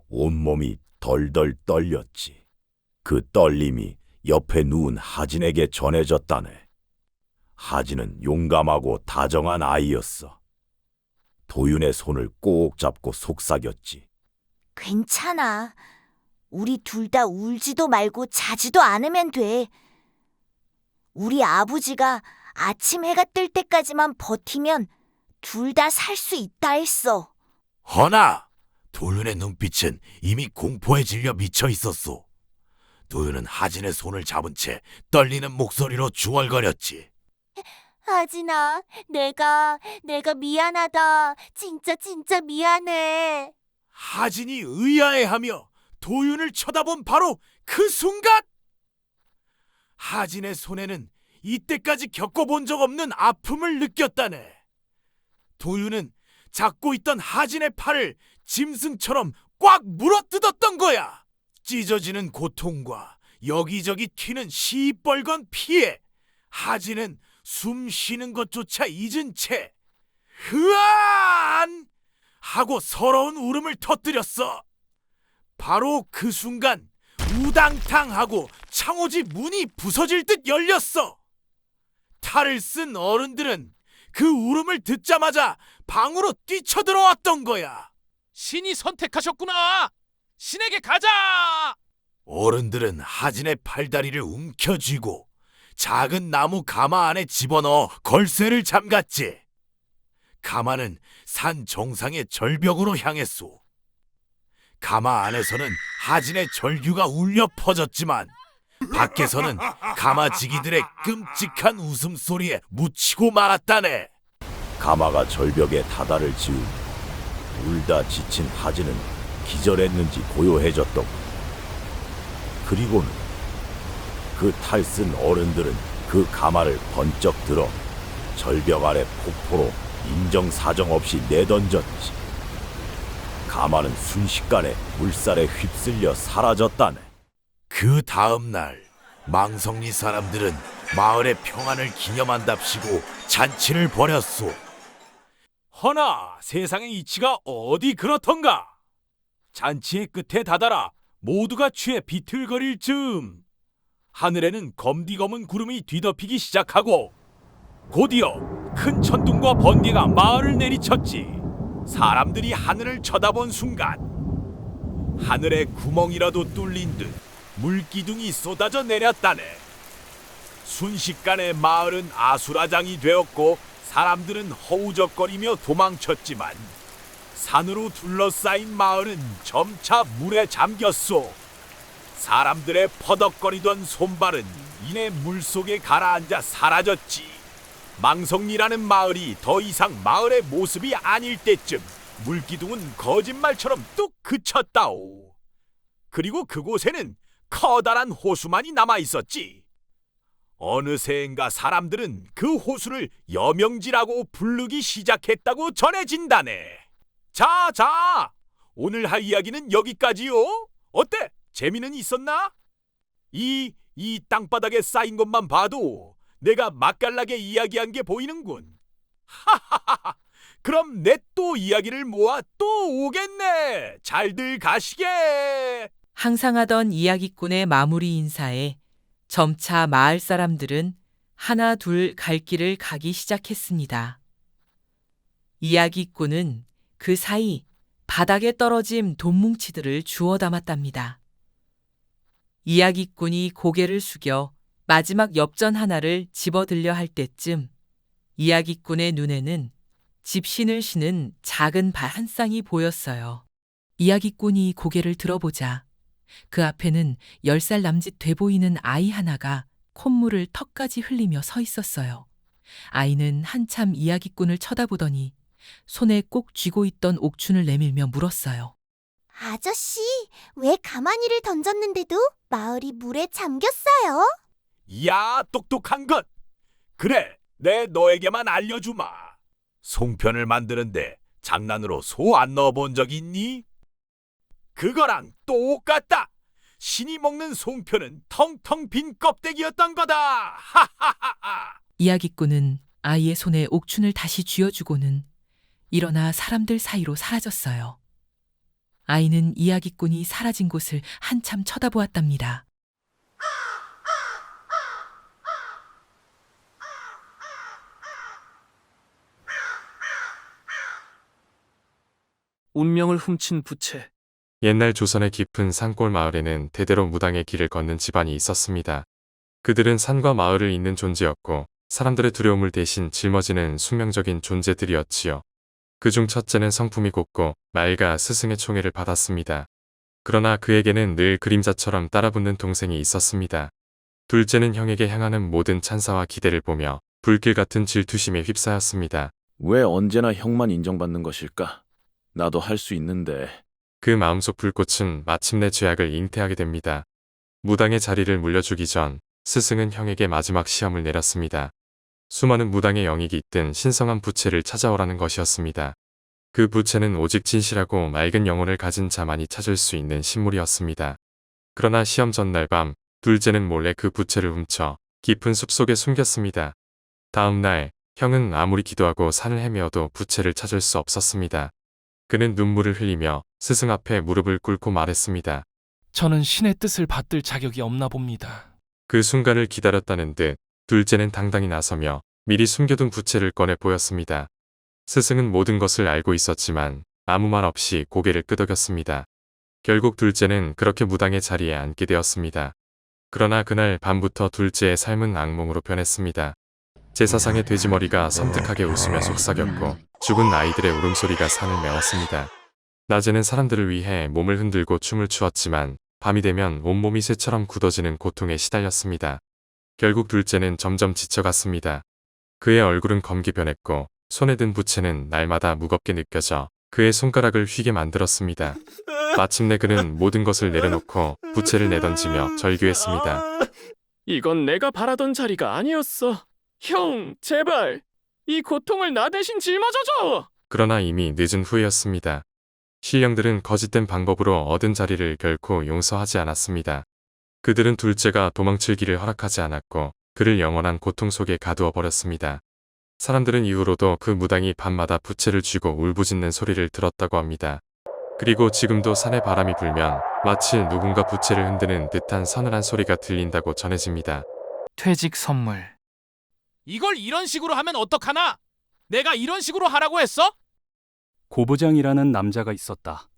온몸이 덜덜 떨렸지. 그 떨림이 옆에 누운 하진에게 전해졌다네. 하진은 용감하고 다정한 아이였어. 도윤의 손을 꼭 잡고 속삭였지. 괜찮아. 우리 둘 다 울지도 말고 자지도 않으면 돼. 우리 아버지가 아침 해가 뜰 때까지만 버티면 둘 다 살 수 있다 했어. 허나 도윤의 눈빛은 이미 공포에 질려 미쳐 있었소. 도윤은 하진의 손을 잡은 채 떨리는 목소리로 중얼거렸지. 하진아, 내가 미안하다. 진짜 미안해. 하진이 의아해하며 도윤을 쳐다본 바로 그 순간 하진의 손에는 이때까지 겪어본 적 없는 아픔을 느꼈다네. 도윤은 잡고 있던 하진의 팔을 짐승처럼 꽉 물어뜯었던 거야. 찢어지는 고통과 여기저기 튀는 시뻘건 피에 하진은 숨 쉬는 것조차 잊은 채 흐안 하고 서러운 울음을 터뜨렸어. 바로 그 순간 우당탕하고 창호지 문이 부서질 듯 열렸어. 탈을 쓴 어른들은 그 울음을 듣자마자 방으로 뛰쳐들어왔던 거야. 신이 선택하셨구나. 신에게 가자. 어른들은 하진의 팔다리를 움켜쥐고 작은 나무 가마 안에 집어넣어 걸쇠를 잠갔지. 가마는 산 정상의 절벽으로 향했소. 가마 안에서는 하진의 절규가 울려 퍼졌지만 밖에서는 가마지기들의 끔찍한 웃음소리에 묻히고 말았다네. 가마가 절벽에 다다를 지우고 울다 지친 하진은 기절했는지 고요해졌더고. 그리고는 그 탈쓴 어른들은 그 가마를 번쩍 들어 절벽 아래 폭포로 인정사정 없이 내던졌지. 가마는 순식간에 물살에 휩쓸려 사라졌다네. 그 다음 날 망성리 사람들은 마을의 평안을 기념한답시고 잔치를 벌였소. 허나 세상의 이치가 어디 그렇던가. 잔치의 끝에 다다라 모두가 취해 비틀거릴 즈음 하늘에는 검디검은 구름이 뒤덮이기 시작하고 곧이어 큰 천둥과 번개가 마을을 내리쳤지. 사람들이 하늘을 쳐다본 순간 하늘에 구멍이라도 뚫린 듯 물기둥이 쏟아져 내렸다네. 순식간에 마을은 아수라장이 되었고 사람들은 허우적거리며 도망쳤지만 산으로 둘러싸인 마을은 점차 물에 잠겼소. 사람들의 퍼덕거리던 손발은 이내 물속에 가라앉아 사라졌지. 망성리라는 마을이 더 이상 마을의 모습이 아닐 때쯤 물기둥은 거짓말처럼 뚝 그쳤다오. 그리고 그곳에는 커다란 호수만이 남아 있었지. 어느새인가 사람들은 그 호수를 여명지라고 부르기 시작했다고 전해진다네. 자, 오늘 할 이야기는 여기까지요. 어때? 재미는 있었나? 이 땅바닥에 쌓인 것만 봐도 내가 맛깔나게 이야기한 게 보이는군. 하하하하. 그럼 내 또 이야기를 모아 또 오겠네. 잘들 가시게. 항상 하던 이야기꾼의 마무리 인사에 점차 마을 사람들은 하나 둘 갈 길을 가기 시작했습니다. 이야기꾼은 그 사이 바닥에 떨어진 돈뭉치들을 주워 담았답니다. 이야기꾼이 고개를 숙여 마지막 엽전 하나를 집어들려 할 때쯤 이야기꾼의 눈에는 집신을 신은 작은 발 한 쌍이 보였어요. 이야기꾼이 고개를 들어보자 그 앞에는 10살 남짓 돼 보이는 아이 하나가 콧물을 턱까지 흘리며 서 있었어요. 아이는 한참 이야기꾼을 쳐다보더니 손에 꼭 쥐고 있던 옥춘을 내밀며 물었어요. 아저씨, 왜 가마니를 던졌는데도 마을이 물에 잠겼어요? 야, 똑똑한 것. 그래, 내 너에게만 알려주마. 송편을 만드는데 장난으로 소 안 넣어본 적 있니? 그거랑 똑같다. 신이 먹는 송편은 텅텅 빈 껍데기였던 거다. 하하하하. 이야기꾼은 아이의 손에 옥춘을 다시 쥐어주고는 일어나 사람들 사이로 사라졌어요. 아이는 이야기꾼이 사라진 곳을 한참 쳐다보았답니다. 운명을 훔친 부채. 옛날 조선의 깊은 산골 마을에는 대대로 무당의 길을 걷는 집안이 있었습니다. 그들은 산과 마을을 잇는 존재였고 사람들의 두려움을 대신 짊어지는 숙명적인 존재들이었지요. 그중 첫째는 성품이 곱고 말가 스승의 총애를 받았습니다. 그러나 그에게는 늘 그림자처럼 따라붙는 동생이 있었습니다. 둘째는 형에게 향하는 모든 찬사와 기대를 보며 불길 같은 질투심에 휩싸였습니다. 왜 언제나 형만 인정받는 것일까? 나도 할 수 있는데. 그 마음속 불꽃은 마침내 죄악을 잉태하게 됩니다. 무당의 자리를 물려주기 전 스승은 형에게 마지막 시험을 내렸습니다. 수많은 무당의 영익이 깃든 신성한 부채를 찾아오라는 것이었습니다. 그 부채는 오직 진실하고 맑은 영혼을 가진 자만이 찾을 수 있는 신물이었습니다. 그러나 시험 전날 밤 둘째는 몰래 그 부채를 훔쳐 깊은 숲속에 숨겼습니다. 다음 날 형은 아무리 기도하고 산을 헤매어도 부채를 찾을 수 없었습니다. 그는 눈물을 흘리며 스승 앞에 무릎을 꿇고 말했습니다. 저는 신의 뜻을 받들 자격이 없나 봅니다. 그 순간을 기다렸다는 듯 둘째는 당당히 나서며 미리 숨겨둔 부채를 꺼내 보였습니다. 스승은 모든 것을 알고 있었지만 아무 말 없이 고개를 끄덕였습니다. 결국 둘째는 그렇게 무당의 자리에 앉게 되었습니다. 그러나 그날 밤부터 둘째의 삶은 악몽으로 변했습니다. 제사상의 돼지머리가 섬뜩하게 웃으며 속삭였고 죽은 아이들의 울음소리가 산을 메웠습니다. 낮에는 사람들을 위해 몸을 흔들고 춤을 추었지만 밤이 되면 온몸이 쇠처럼 굳어지는 고통에 시달렸습니다. 결국 둘째는 점점 지쳐갔습니다. 그의 얼굴은 검게 변했고 손에 든 부채는 날마다 무겁게 느껴져 그의 손가락을 휘게 만들었습니다. 마침내 그는 모든 것을 내려놓고 부채를 내던지며 절규했습니다. 이건 내가 바라던 자리가 아니었어. 형, 제발 이 고통을 나 대신 짊어져줘. 그러나 이미 늦은 후였습니다. 신령들은 거짓된 방법으로 얻은 자리를 결코 용서하지 않았습니다. 그들은 둘째가 도망칠 길을 허락하지 않았고 그를 영원한 고통 속에 가두어 버렸습니다. 사람들은 이후로도 그 무당이 밤마다 부채를 쥐고 울부짖는 소리를 들었다고 합니다. 그리고 지금도 산에 바람이 불면 마치 누군가 부채를 흔드는 듯한 서늘한 소리가 들린다고 전해집니다. 퇴직 선물. 이걸 이런 식으로 하면 어떡하나? 내가 이런 식으로 하라고 했어? 고부장이라는 남자가 있었다.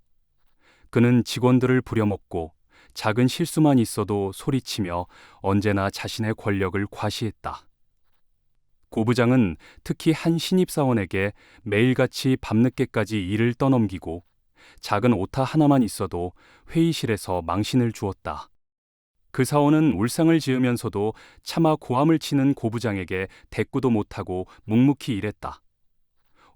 그는 직원들을 부려먹고 작은 실수만 있어도 소리치며 언제나 자신의 권력을 과시했다. 고부장은 특히 한 신입사원에게 매일같이 밤늦게까지 일을 떠넘기고 작은 오타 하나만 있어도 회의실에서 망신을 주었다. 그 사원은 울상을 지으면서도 차마 고함을 치는 고부장에게 대꾸도 못하고 묵묵히 일했다.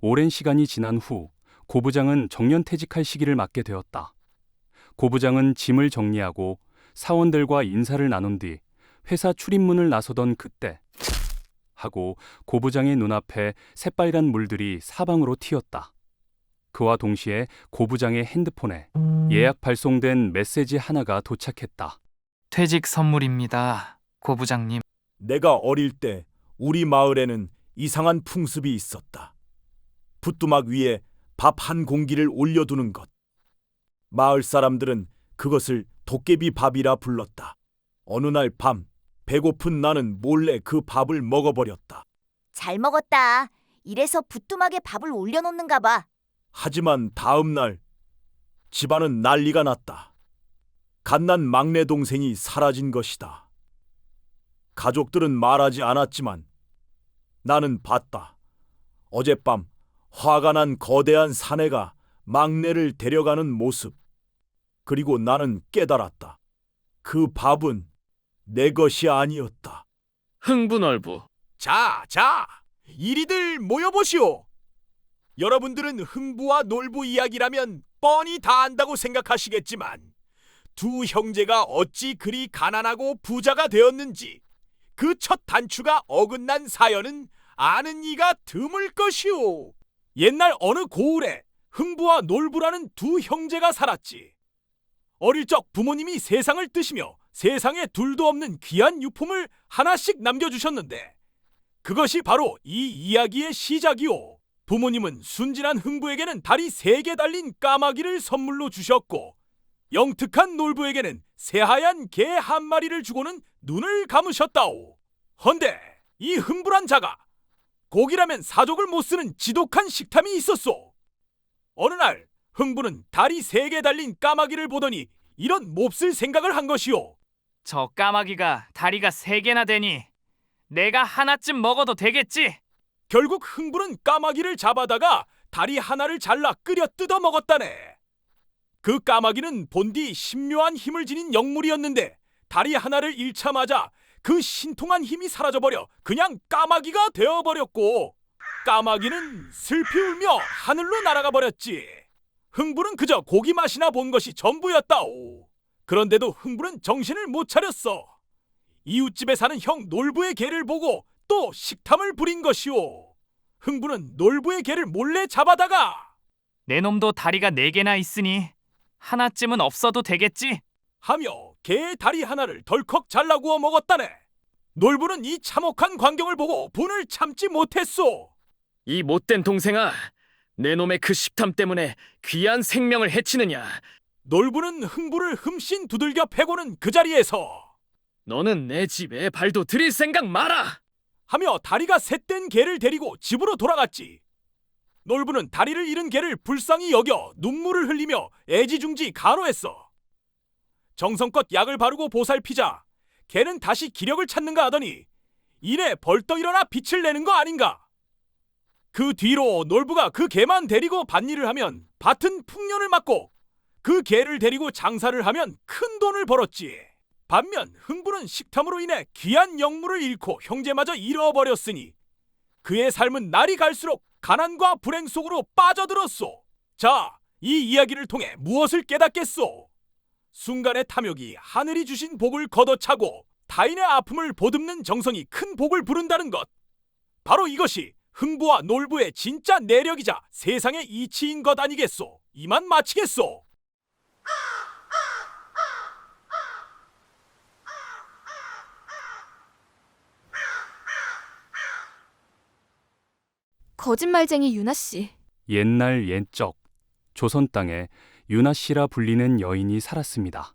오랜 시간이 지난 후 고부장은 정년퇴직할 시기를 맞게 되었다. 고부장은 짐을 정리하고 사원들과 인사를 나눈 뒤 회사 출입문을 나서던 그때 하고 고부장의 눈앞에 새빨간 물들이 사방으로 튀었다. 그와 동시에 고부장의 핸드폰에 예약 발송된 메시지 하나가 도착했다. 퇴직 선물입니다, 고부장님. 내가 어릴 때 우리 마을에는 이상한 풍습이 있었다. 부뚜막 위에 밥 한 공기를 올려두는 것. 마을 사람들은 그것을 도깨비 밥이라 불렀다. 어느 날 밤 배고픈 나는 몰래 그 밥을 먹어버렸다. 잘 먹었다. 이래서 부뚜막에 밥을 올려놓는가 봐. 하지만 다음 날 집안은 난리가 났다. 갓난 막내 동생이 사라진 것이다. 가족들은 말하지 않았지만 나는 봤다. 어젯밤 화가 난 거대한 사내가 막내를 데려가는 모습. 그리고 나는 깨달았다. 그 밥은 내 것이 아니었다. 흥부널부. 자, 이리들 모여보시오. 여러분들은 흥부와 놀부 이야기라면 뻔히 다 안다고 생각하시겠지만 두 형제가 어찌 그리 가난하고 부자가 되었는지 그 첫 단추가 어긋난 사연은 아는 이가 드물 것이오. 옛날 어느 고을에 흥부와 놀부라는 두 형제가 살았지. 어릴 적 부모님이 세상을 뜨시며 세상에 둘도 없는 귀한 유품을 하나씩 남겨주셨는데 그것이 바로 이 이야기의 시작이오. 부모님은 순진한 흥부에게는 다리 3개 달린 까마귀를 선물로 주셨고 영특한 놀부에게는 새하얀 개 1마리를 주고는 눈을 감으셨다오. 헌데 이 흥부란 자가 고기라면 사족을 못 쓰는 지독한 식탐이 있었소. 어느 날 흥부는 다리 3개 달린 까마귀를 보더니 이런 몹쓸 생각을 한 것이오. 저 까마귀가 다리가 3개나 되니 내가 하나쯤 먹어도 되겠지? 결국 흥부는 까마귀를 잡아다가 다리 하나를 잘라 끓여 뜯어 먹었다네. 그 까마귀는 본디 신묘한 힘을 지닌 영물이었는데 다리 하나를 잃자마자 그 신통한 힘이 사라져버려 그냥 까마귀가 되어버렸고 까마귀는 슬피 울며 하늘로 날아가 버렸지. 흥부는 그저 고기 맛이나 본 것이 전부였다오. 그런데도 흥부는 정신을 못 차렸어. 이웃집에 사는 형 놀부의 개를 보고 또 식탐을 부린 것이오. 흥부는 놀부의 개를 몰래 잡아다가 내 놈도 다리가 4개나 있으니 하나쯤은 없어도 되겠지? 하며 개의 다리 하나를 덜컥 잘라 구워 먹었다네. 놀부는 이 참혹한 광경을 보고 분을 참지 못했소. 이 못된 동생아, 내 놈의 그 식탐 때문에 귀한 생명을 해치느냐? 놀부는 흥부를 흠씬 두들겨 패고는 그 자리에서 너는 내 집에 발도 들일 생각 마라! 하며 다리가 셋된 개를 데리고 집으로 돌아갔지. 놀부는 다리를 잃은 개를 불쌍히 여겨 눈물을 흘리며 애지중지 간호했어. 정성껏 약을 바르고 보살피자 개는 다시 기력을 찾는가 하더니 이내 벌떡 일어나 빛을 내는 거 아닌가. 그 뒤로 놀부가 그 개만 데리고 밭일을 하면 밭은 풍년을 맞고 그 개를 데리고 장사를 하면 큰 돈을 벌었지. 반면 흥부는 식탐으로 인해 귀한 영물을 잃고 형제마저 잃어버렸으니 그의 삶은 날이 갈수록 가난과 불행 속으로 빠져들었소. 자, 이 이야기를 통해 무엇을 깨닫겠소? 순간의 탐욕이 하늘이 주신 복을 걷어차고 타인의 아픔을 보듬는 정성이 큰 복을 부른다는 것. 바로 이것이 흥부와 놀부의 진짜 내력이자 세상의 이치인 것 아니겠소? 이만 마치겠소. 거짓말쟁이 유나 씨. 옛날 옛적 조선 땅에 유나 씨라 불리는 여인이 살았습니다.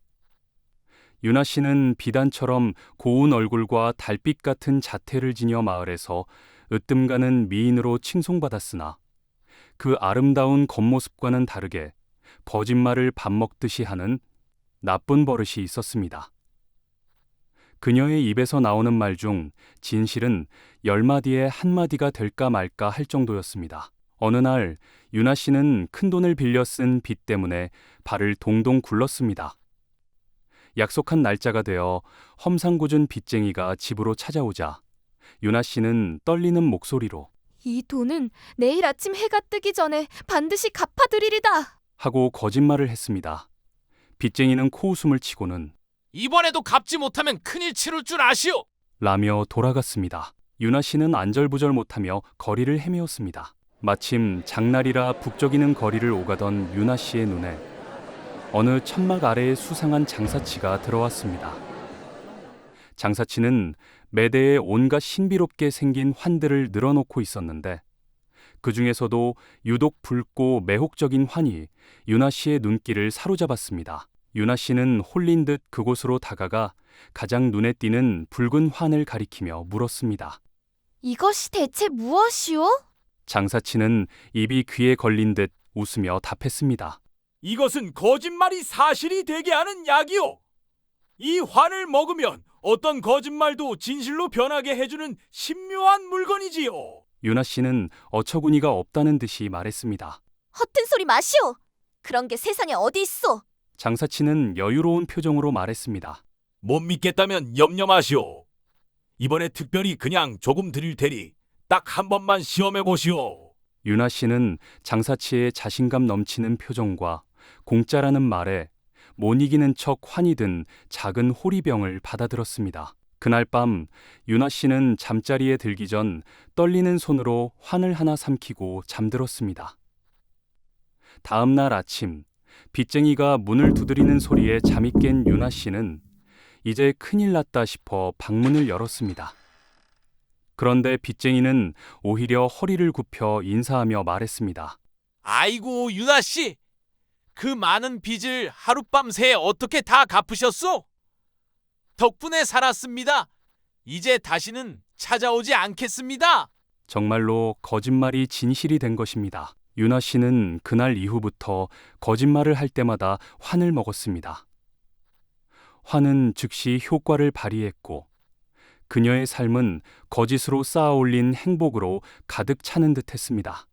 유나 씨는 비단처럼 고운 얼굴과 달빛 같은 자태를 지녀 마을에서 으뜸가는 미인으로 칭송받았으나 그 아름다운 겉모습과는 다르게 거짓말을 밥 먹듯이 하는 나쁜 버릇이 있었습니다. 그녀의 입에서 나오는 말 중 진실은 10마디에 1마디가 될까 말까 할 정도였습니다. 어느 날 유나 씨는 큰돈을 빌려 쓴 빚 때문에 발을 동동 굴렀습니다. 약속한 날짜가 되어 험상궂은 빚쟁이가 집으로 찾아오자 유나 씨는 떨리는 목소리로 이 돈은 내일 아침 해가 뜨기 전에 반드시 갚아드리리다. 하고 거짓말을 했습니다. 빚쟁이는 코웃음을 치고는 이번에도 갚지 못하면 큰일 치를 줄 아시오. 라며 돌아갔습니다. 유나 씨는 안절부절 못하며 거리를 헤매었습니다. 마침 장날이라 북적이는 거리를 오가던 유나 씨의 눈에 어느 천막 아래에 수상한 장사치가 들어왔습니다. 장사치는 매대에 온갖 신비롭게 생긴 환들을 늘어놓고 있었는데 그 중에서도 유독 붉고 매혹적인 환이 유나 씨의 눈길을 사로잡았습니다. 유나 씨는 홀린 듯 그곳으로 다가가 가장 눈에 띄는 붉은 환을 가리키며 물었습니다. 이것이 대체 무엇이오? 장사치는 입이 귀에 걸린 듯 웃으며 답했습니다. 이것은 거짓말이 사실이 되게 하는 약이오. 이 환을 먹으면 어떤 거짓말도 진실로 변하게 해주는 신묘한 물건이지요. 유나 씨는 어처구니가 없다는 듯이 말했습니다. 허튼 소리 마시오. 그런 게 세상에 어디 있어. 장사치는 여유로운 표정으로 말했습니다. 못 믿겠다면 염려 마시오. 이번에 특별히 그냥 조금 드릴 테니 딱 한 번만 시험해 보시오. 유나 씨는 장사치의 자신감 넘치는 표정과 공짜라는 말에 못 이기는 척 환이 든 작은 호리병을 받아들었습니다. 그날 밤 유나 씨는 잠자리에 들기 전 떨리는 손으로 환을 하나 삼키고 잠들었습니다. 다음 날 아침 빚쟁이가 문을 두드리는 소리에 잠이 깬 유나 씨는 이제 큰일 났다 싶어 방문을 열었습니다. 그런데 빚쟁이는 오히려 허리를 굽혀 인사하며 말했습니다. 아이고 유나 씨, 그 많은 빚을 하룻밤 새에 어떻게 다 갚으셨소? 덕분에 살았습니다. 이제 다시는 찾아오지 않겠습니다. 정말로 거짓말이 진실이 된 것입니다. 유나 씨는 그날 이후부터 거짓말을 할 때마다 환을 먹었습니다. 환은 즉시 효과를 발휘했고 그녀의 삶은 거짓으로 쌓아올린 행복으로 가득 차는 듯했습니다.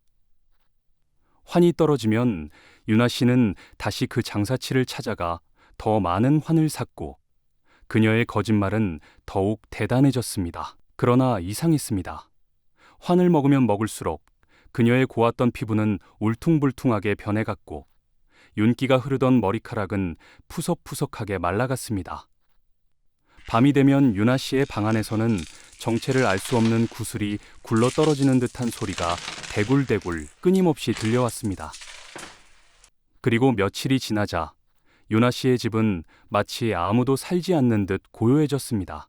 환이 떨어지면 유나 씨는 다시 그 장사치를 찾아가 더 많은 환을 샀고 그녀의 거짓말은 더욱 대단해졌습니다. 그러나 이상했습니다. 환을 먹으면 먹을수록 그녀의 고왔던 피부는 울퉁불퉁하게 변해갔고 윤기가 흐르던 머리카락은 푸석푸석하게 말라갔습니다. 밤이 되면 유나 씨의 방 안에서는 정체를 알 수 없는 구슬이 굴러떨어지는 듯한 소리가 대굴대굴 끊임없이 들려왔습니다. 그리고 며칠이 지나자 유나 씨의 집은 마치 아무도 살지 않는 듯 고요해졌습니다.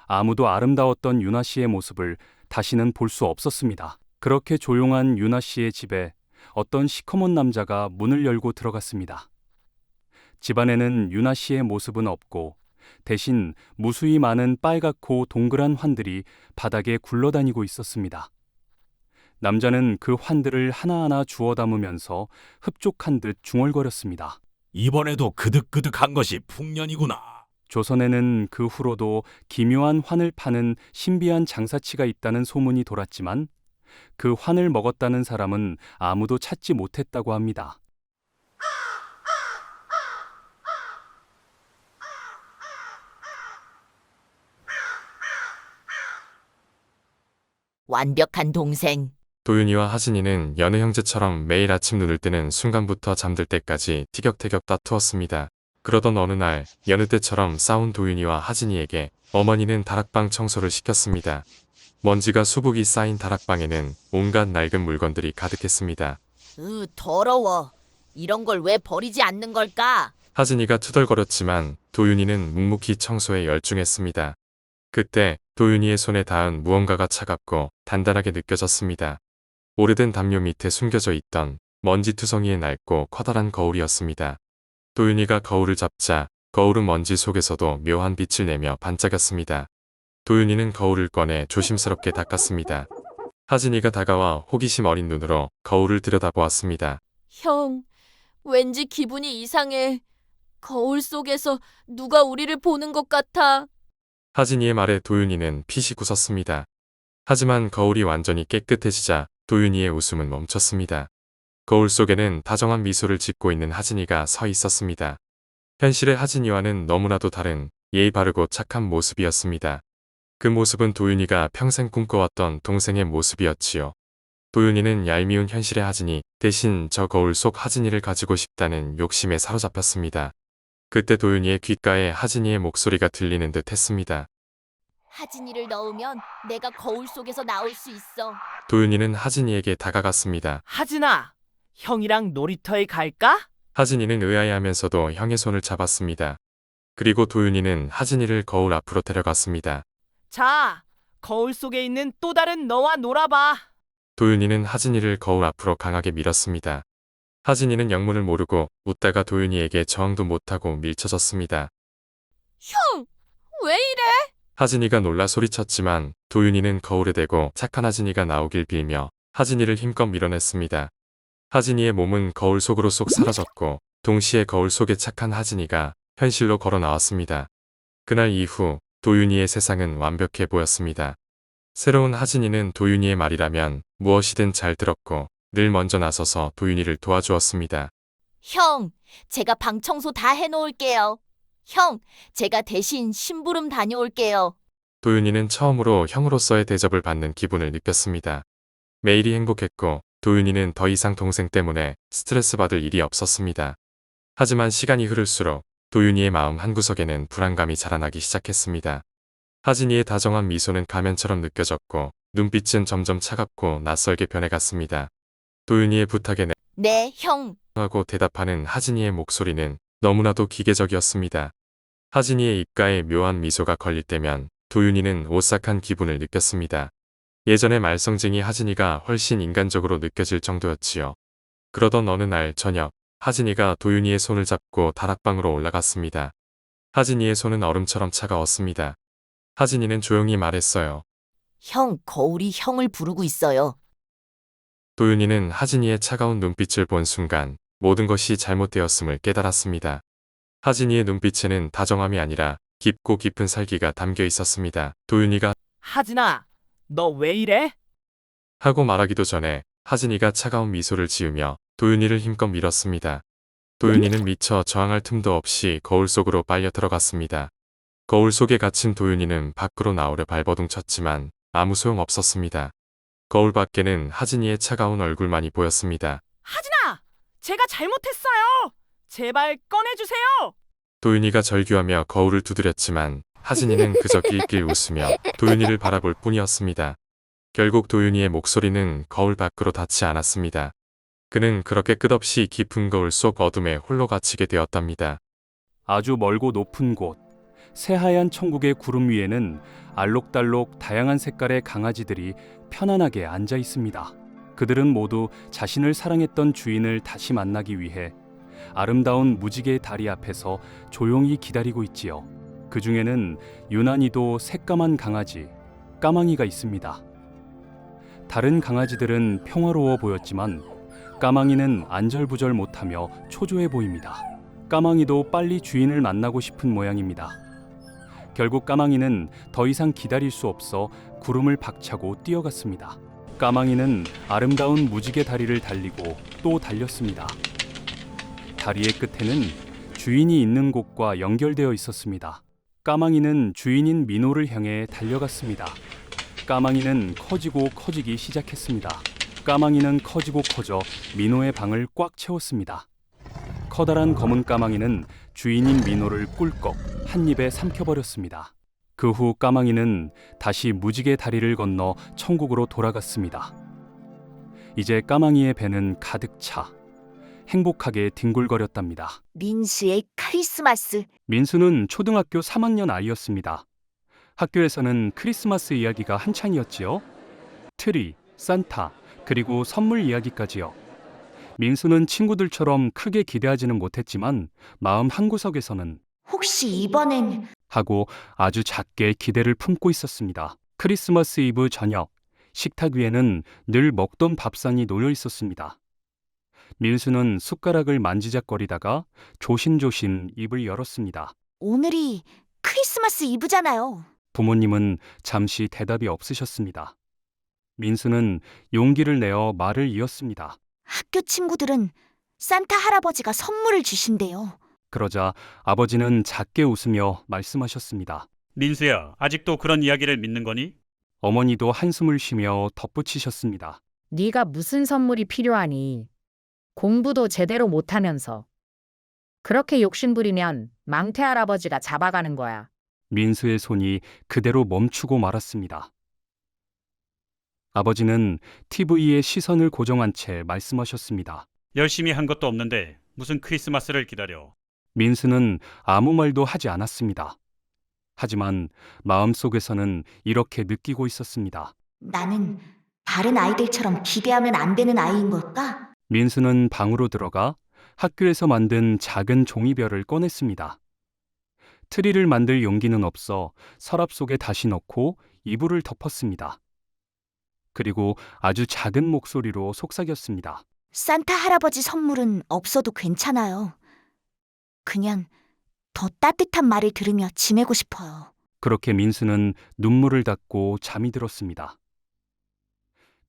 아무도 아름다웠던 유나 씨의 모습을 다시는 볼 수 없었습니다. 그렇게 조용한 유나 씨의 집에 어떤 시커먼 남자가 문을 열고 들어갔습니다. 집안에는 유나 씨의 모습은 없고 대신 무수히 많은 빨갛고 동그란 환들이 바닥에 굴러다니고 있었습니다. 남자는 그 환들을 하나하나 주워 담으면서 흡족한 듯 중얼거렸습니다. 이번에도 그득그득한 것이 풍년이구나. 조선에는 그 후로도 기묘한 환을 파는 신비한 장사치가 있다는 소문이 돌았지만 그 환을 먹었다는 사람은 아무도 찾지 못했다고 합니다. 완벽한 동생. 도윤이와 하진이는 여느 형제처럼 매일 아침 눈을 뜨는 순간부터 잠들 때까지 티격태격 다투었습니다. 그러던 어느 날 여느 때처럼 싸운 도윤이와 하진이에게 어머니는 다락방 청소를 시켰습니다. 먼지가 수북이 쌓인 다락방에는 온갖 낡은 물건들이 가득했습니다. 더러워. 이런 걸 왜 버리지 않는 걸까? 하진이가 투덜거렸지만 도윤이는 묵묵히 청소에 열중했습니다. 그때 도윤이의 손에 닿은 무언가가 차갑고 단단하게 느껴졌습니다. 오래된 담요 밑에 숨겨져 있던 먼지투성이의 낡고 커다란 거울이었습니다. 도윤이가 거울을 잡자 거울은 먼지 속에서도 묘한 빛을 내며 반짝였습니다. 도윤이는 거울을 꺼내 조심스럽게 닦았습니다. 하진이가 다가와 호기심 어린 눈으로 거울을 들여다보았습니다. 형, 왠지 기분이 이상해. 거울 속에서 누가 우리를 보는 것 같아. 하진이의 말에 도윤이는 피식 웃었습니다. 하지만 거울이 완전히 깨끗해지자 도윤이의 웃음은 멈췄습니다. 거울 속에는 다정한 미소를 짓고 있는 하진이가 서 있었습니다. 현실의 하진이와는 너무나도 다른 예의 바르고 착한 모습이었습니다. 그 모습은 도윤이가 평생 꿈꿔왔던 동생의 모습이었지요. 도윤이는 얄미운 현실의 하진이 대신 저 거울 속 하진이를 가지고 싶다는 욕심에 사로잡혔습니다. 그때 도윤이의 귓가에 하진이의 목소리가 들리는 듯 했습니다. 하진이를 넣으면 내가 거울 속에서 나올 수 있어. 도윤이는 하진이에게 다가갔습니다. 하진아, 형이랑 놀이터에 갈까? 하진이는 의아해하면서도 형의 손을 잡았습니다. 그리고 도윤이는 하진이를 거울 앞으로 데려갔습니다. 자, 거울 속에 있는 또 다른 너와 놀아봐. 도윤이는 하진이를 거울 앞으로 강하게 밀었습니다. 하진이는 영문을 모르고 웃다가 도윤이에게 저항도 못하고 밀쳐졌습니다. 형, 왜 이래? 하진이가 놀라 소리쳤지만 도윤이는 거울에 대고 착한 하진이가 나오길 빌며 하진이를 힘껏 밀어냈습니다. 하진이의 몸은 거울 속으로 쏙 사라졌고 동시에 거울 속에 착한 하진이가 현실로 걸어 나왔습니다. 그날 이후 도윤이의 세상은 완벽해 보였습니다. 새로운 하진이는 도윤이의 말이라면 무엇이든 잘 들었고 늘 먼저 나서서 도윤이를 도와주었습니다. 형, 제가 방 청소 다 해놓을게요. 형, 제가 대신 심부름 다녀올게요. 도윤이는 처음으로 형으로서의 대접을 받는 기분을 느꼈습니다. 매일이 행복했고 도윤이는 더 이상 동생 때문에 스트레스 받을 일이 없었습니다. 하지만 시간이 흐를수록 도윤이의 마음 한구석에는 불안감이 자라나기 시작했습니다. 하진이의 다정한 미소는 가면처럼 느껴졌고 눈빛은 점점 차갑고 낯설게 변해갔습니다. 도윤이의 부탁에 네, 형. 하고 대답하는 하진이의 목소리는 너무나도 기계적이었습니다. 하진이의 입가에 묘한 미소가 걸릴 때면 도윤이는 오싹한 기분을 느꼈습니다. 예전의 말썽쟁이 하진이가 훨씬 인간적으로 느껴질 정도였지요. 그러던 어느 날 저녁, 하진이가 도윤이의 손을 잡고 다락방으로 올라갔습니다. 하진이의 손은 얼음처럼 차가웠습니다. 하진이는 조용히 말했어요. 형, 거울이 형을 부르고 있어요. 도윤이는 하진이의 차가운 눈빛을 본 순간 모든 것이 잘못되었음을 깨달았습니다. 하진이의 눈빛에는 다정함이 아니라 깊고 깊은 살기가 담겨 있었습니다. 도윤이가 하진아, 너 왜 이래? 하고 말하기도 전에 하진이가 차가운 미소를 지으며 도윤이를 힘껏 밀었습니다. 도윤이는 미처 저항할 틈도 없이 거울 속으로 빨려 들어갔습니다. 거울 속에 갇힌 도윤이는 밖으로 나오려 발버둥 쳤지만 아무 소용 없었습니다. 거울 밖에는 하진이의 차가운 얼굴만이 보였습니다. 하진아, 제가 잘못했어요. 제발 꺼내주세요. 도윤이가 절규하며 거울을 두드렸지만 하진이는 그저 낄낄 웃으며 도윤이를 바라볼 뿐이었습니다. 결국 도윤이의 목소리는 거울 밖으로 닿지 않았습니다. 그는 그렇게 끝없이 깊은 거울 속 어둠에 홀로 갇히게 되었답니다. 아주 멀고 높은 곳, 새하얀 천국의 구름 위에는 알록달록 다양한 색깔의 강아지들이 편안하게 앉아 있습니다. 그들은 모두 자신을 사랑했던 주인을 다시 만나기 위해 아름다운 무지개의 다리 앞에서 조용히 기다리고 있지요. 그 중에는 유난히도 새까만 강아지, 까망이가 있습니다. 다른 강아지들은 평화로워 보였지만 까망이는 안절부절 못하며 초조해 보입니다. 까망이도 빨리 주인을 만나고 싶은 모양입니다. 결국 까망이는 더 이상 기다릴 수 없어 구름을 박차고 뛰어갔습니다. 까망이는 아름다운 무지개 다리를 달리고 또 달렸습니다. 다리의 끝에는 주인이 있는 곳과 연결되어 있었습니다. 까망이는 주인인 민호를 향해 달려갔습니다. 까망이는 커지고 커지기 시작했습니다. 까망이는 커지고 커져 민호의 방을 꽉 채웠습니다. 커다란 검은 까망이는 주인인 민호를 꿀꺽 한 입에 삼켜버렸습니다. 그 후 까망이는 다시 무지개 다리를 건너 천국으로 돌아갔습니다. 이제 까망이의 배는 가득 차 행복하게 뒹굴거렸답니다. 민수의 크리스마스. 민수는 초등학교 3학년 아이였습니다. 학교에서는 크리스마스 이야기가 한창이었지요. 트리, 산타, 그리고 선물 이야기까지요. 민수는 친구들처럼 크게 기대하지는 못했지만 마음 한구석에서는 혹시 이번엔 하고 아주 작게 기대를 품고 있었습니다. 크리스마스 이브 저녁, 식탁 위에는 늘 먹던 밥상이 놓여 있었습니다. 민수는 숟가락을 만지작거리다가 조심조심 입을 열었습니다. 오늘이 크리스마스 이브잖아요. 부모님은 잠시 대답이 없으셨습니다. 민수는 용기를 내어 말을 이었습니다. 학교 친구들은 산타 할아버지가 선물을 주신대요. 그러자 아버지는 작게 웃으며 말씀하셨습니다. 민수야, 아직도 그런 이야기를 믿는 거니? 어머니도 한숨을 쉬며 덧붙이셨습니다. 네가 무슨 선물이 필요하니? 공부도 제대로 못하면서. 그렇게 욕심부리면 망태 할아버지가 잡아가는 거야. 민수의 손이 그대로 멈추고 말았습니다. 아버지는 TV에 시선을 고정한 채 말씀하셨습니다. 열심히 한 것도 없는데 무슨 크리스마스를 기다려. 민수는 아무 말도 하지 않았습니다. 하지만 마음속에서는 이렇게 느끼고 있었습니다. 나는 다른 아이들처럼 기대하면 안 되는 아이인 걸까? 민수는 방으로 들어가 학교에서 만든 작은 종이별을 꺼냈습니다. 트리를 만들 용기는 없어 서랍 속에 다시 넣고 이불을 덮었습니다. 그리고 아주 작은 목소리로 속삭였습니다. 산타 할아버지 선물은 없어도 괜찮아요. 그냥 더 따뜻한 말을 들으며 지내고 싶어요. 그렇게 민수는 눈물을 닦고 잠이 들었습니다.